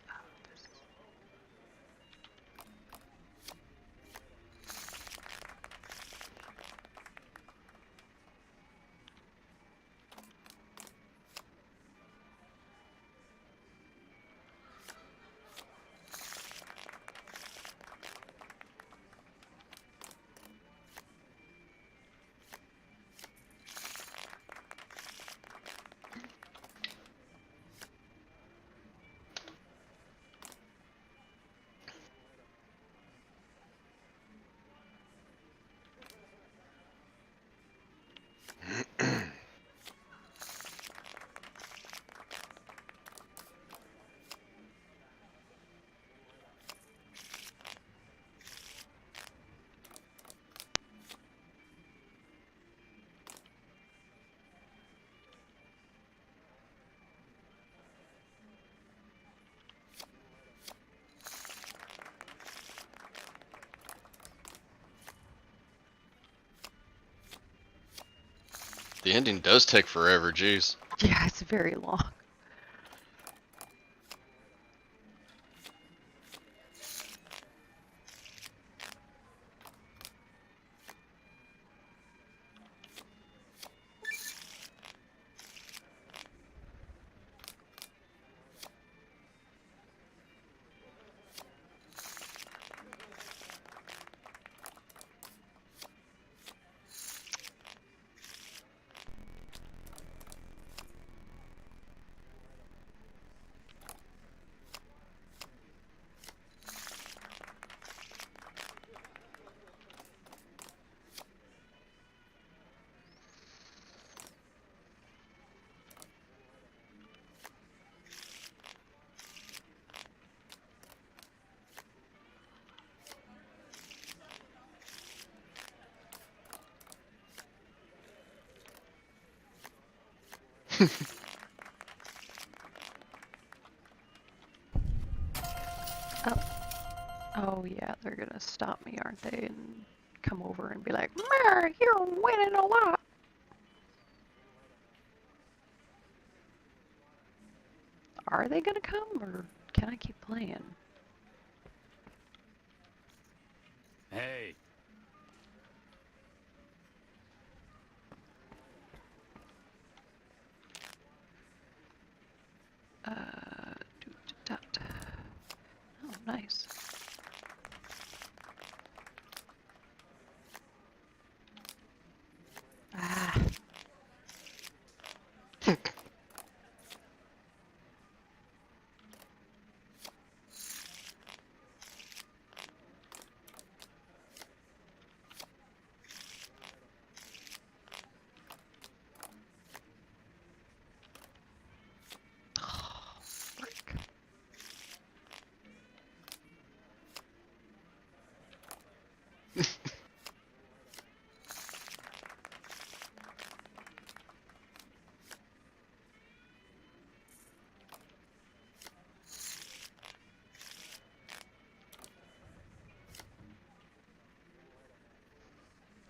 The ending does take forever, jeez. Yeah, it's very long. Oh yeah, they're gonna stop me, aren't they? And come over and be like, "Mer, you're winning a lot." Are they gonna come, or can I keep playing? Hey. nice. Ah.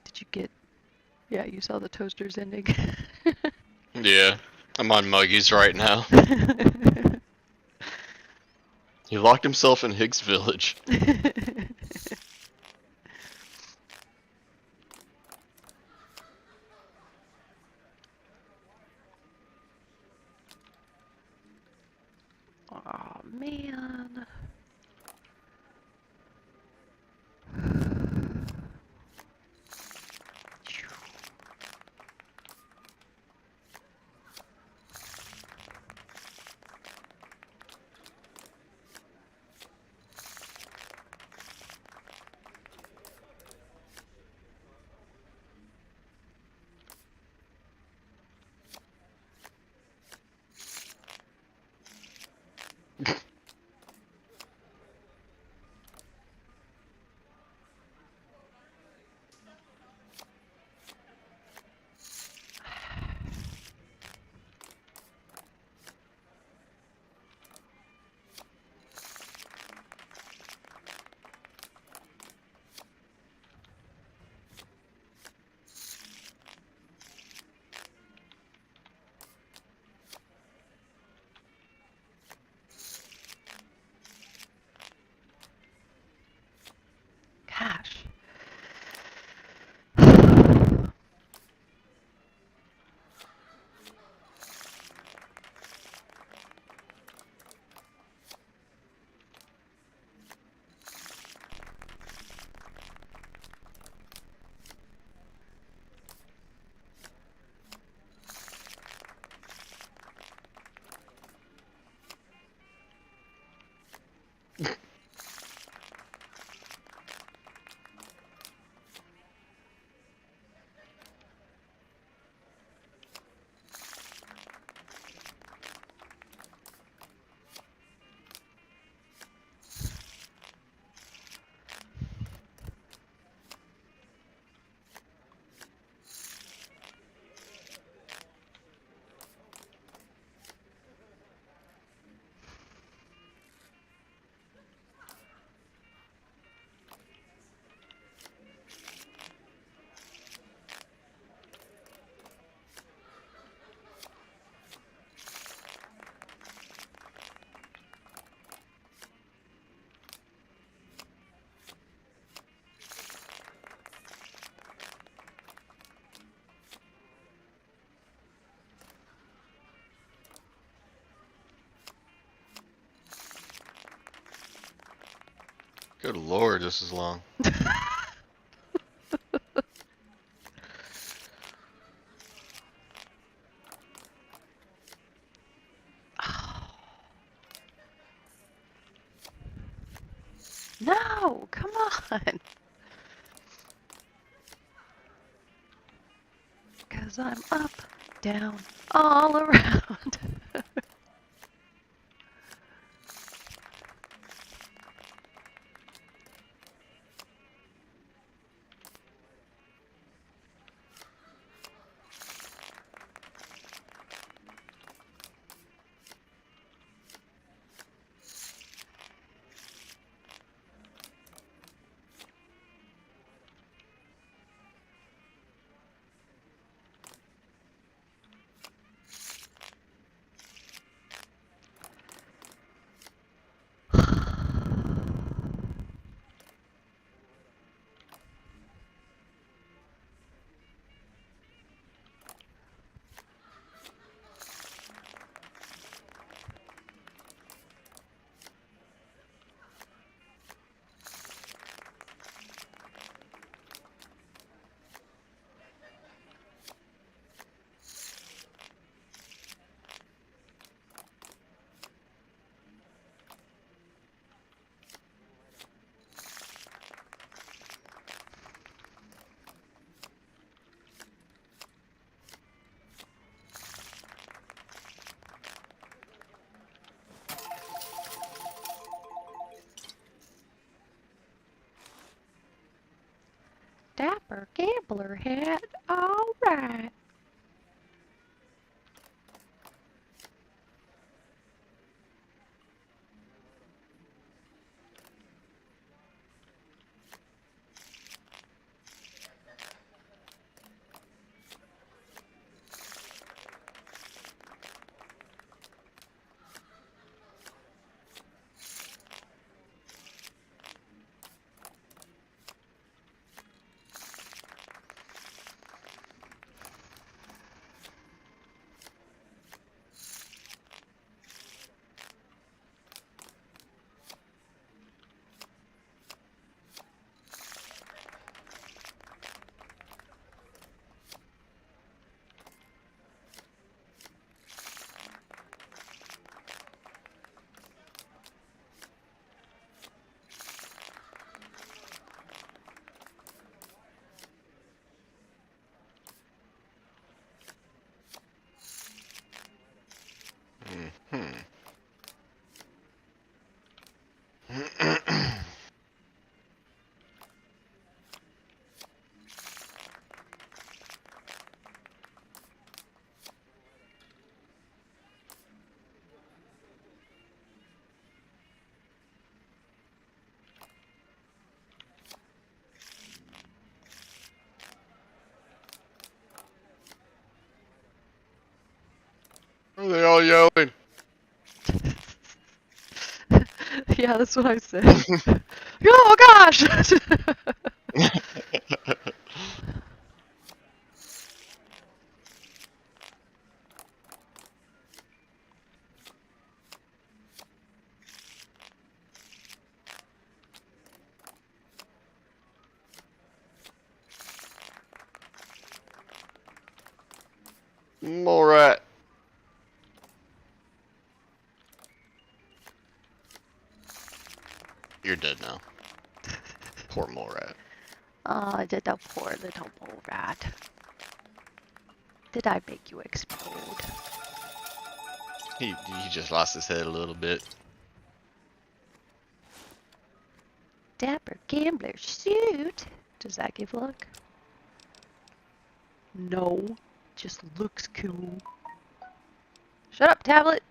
Did you get... Yeah, you saw the toasters ending. Yeah, I'm on Muggies right now. He locked himself in Higgs Village. Aw, man. Gosh. Good lord, this is long. No, come on. Because I'm up, down, all around. Dapper gambler hat. All right. Are they all yelling? Yeah, that's what I said. Oh gosh! Mole rat. You're dead now. Poor mole rat. Oh, did the poor little mole rat. Did I make you explode? He just lost his head a little bit. Dapper gambler suit. Does that give luck? No. Just looks cool. Shut up, tablet!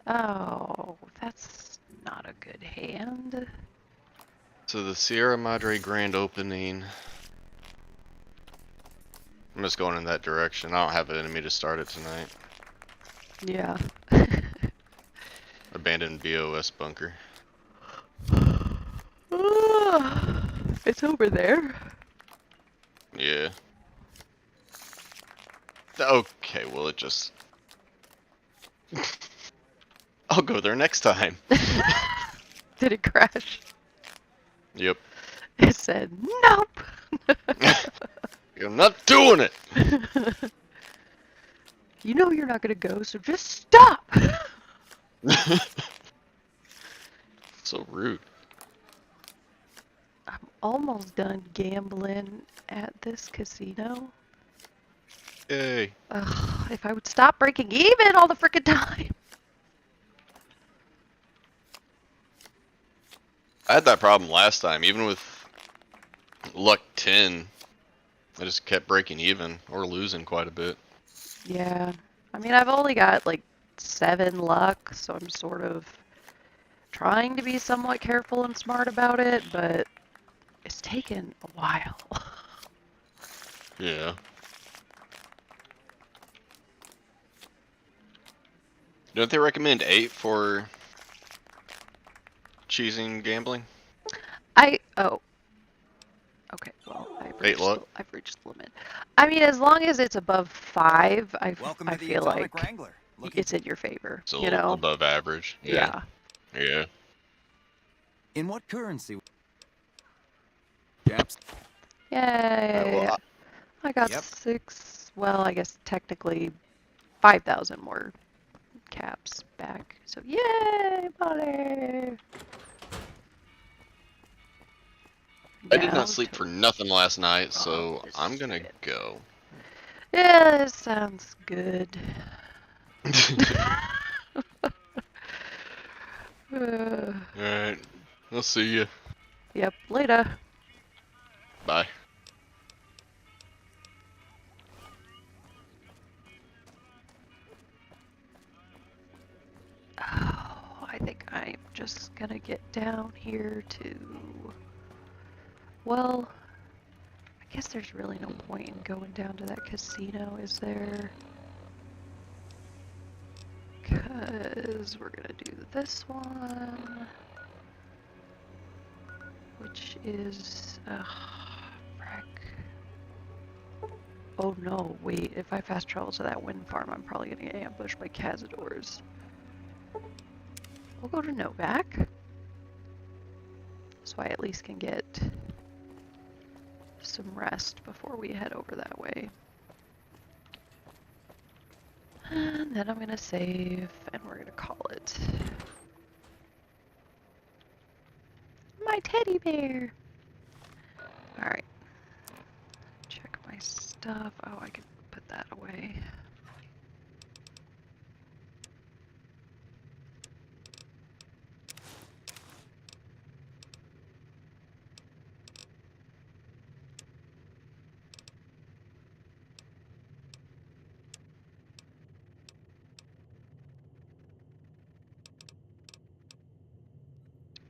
Oh, that's not a good hand. So the Sierra Madre grand opening. I'm just going in that direction. I don't have an enemy to start it tonight. Yeah. Abandoned BOS bunker. It's over there. Yeah. Okay, well it just... I'll go there next time. Did it crash? Yep. It said, nope. I'm not doing it. You know you're not gonna go, so just stop. So rude. I'm almost done gambling at this casino. Yay. Ugh, if I would stop breaking even all the frickin' time. I had that problem last time, even with luck 10. I just kept breaking even or losing quite a bit. Yeah. I mean, I've only got like 7 luck, so I'm sort of trying to be somewhat careful and smart about it, but it's taken a while. Yeah. Don't they recommend 8 for cheesing gambling? Oh. Okay, well, Eight luck? I've reached the limit. I mean, as long as it's above 5, I feel like it's in your favor, It's a you little know? above average. Yeah. Yeah. In what currency? Yay! well, I got Yep. 6, well, I guess technically 5,000 more caps back. So yay, money! I did Now not sleep for nothing last night, so I'm gonna go. Yeah, that sounds good. Alright. I'll see you. Yep, later. Bye. Oh, I think I'm just gonna get down here to... Well, I guess there's really no point in going down to that casino, is there? Because we're gonna do this one, which is... frick. Oh no, wait, if I fast travel to that wind farm, I'm probably gonna get ambushed by cazadors. We'll go to Novak, so I at least can get some rest before we head over that way. And then I'm gonna save, and we're gonna call it my teddy bear. Alright. Check my stuff. Oh, I can put that away.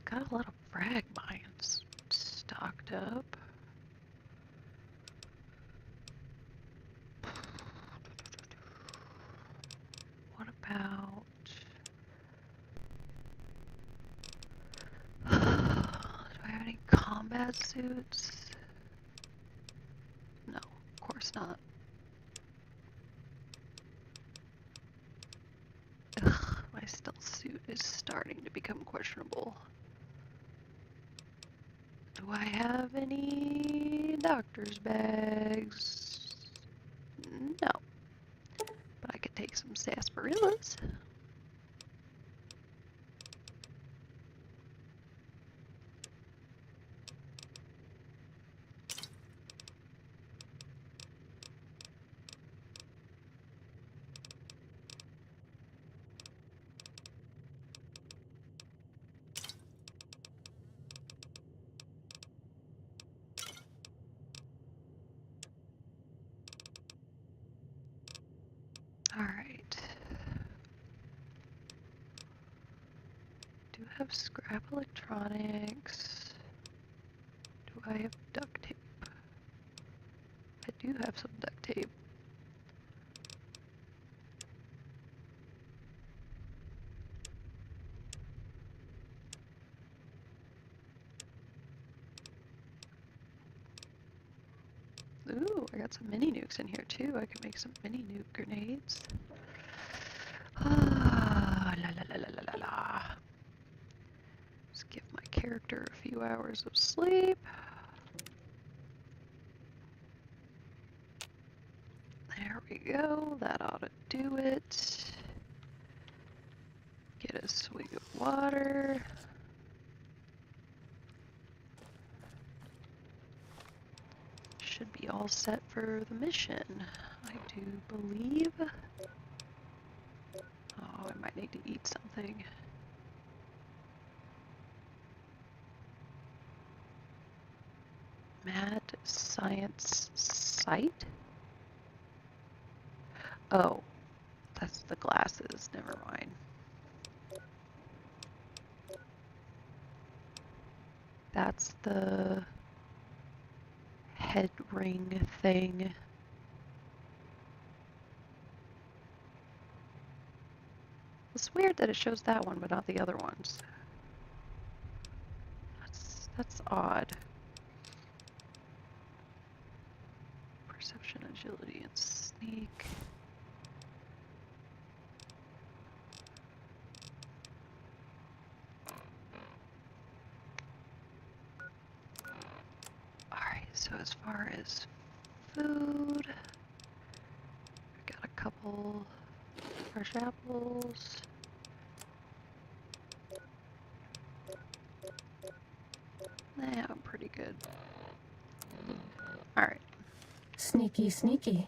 Got a lot of frag mines stocked up. What about... Do I have any combat suits? No, of course not. Ugh, my stealth suit is starting to become questionable. Do I have any doctor's bags? No. But I could take some sarsaparillas. Alright. Do I have scrap electronics? Do I have duct tape? I do have some duct tape. Ooh, I got some mini nukes in here too. I can make some mini nuke grenades. Ah, la la la la la la la. Just give my character a few hours of sleep. There we go. That ought to do it. Get a swig of water. Should be all set for the mission, I do believe. Oh, I might need to eat something. Mad Science Site? Oh, that's the glasses, never mind. That's the head ring thing. It's weird that it shows that one but not the other ones. That's odd. Perception, agility, and sneak. Alright, so as far as food, I got a couple fresh apples. Yeah, I'm pretty good. Alright. Sneaky, sneaky.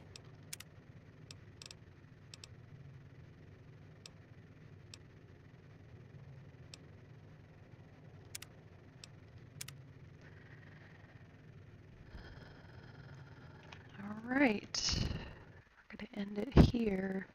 Alright. We're gonna end it here.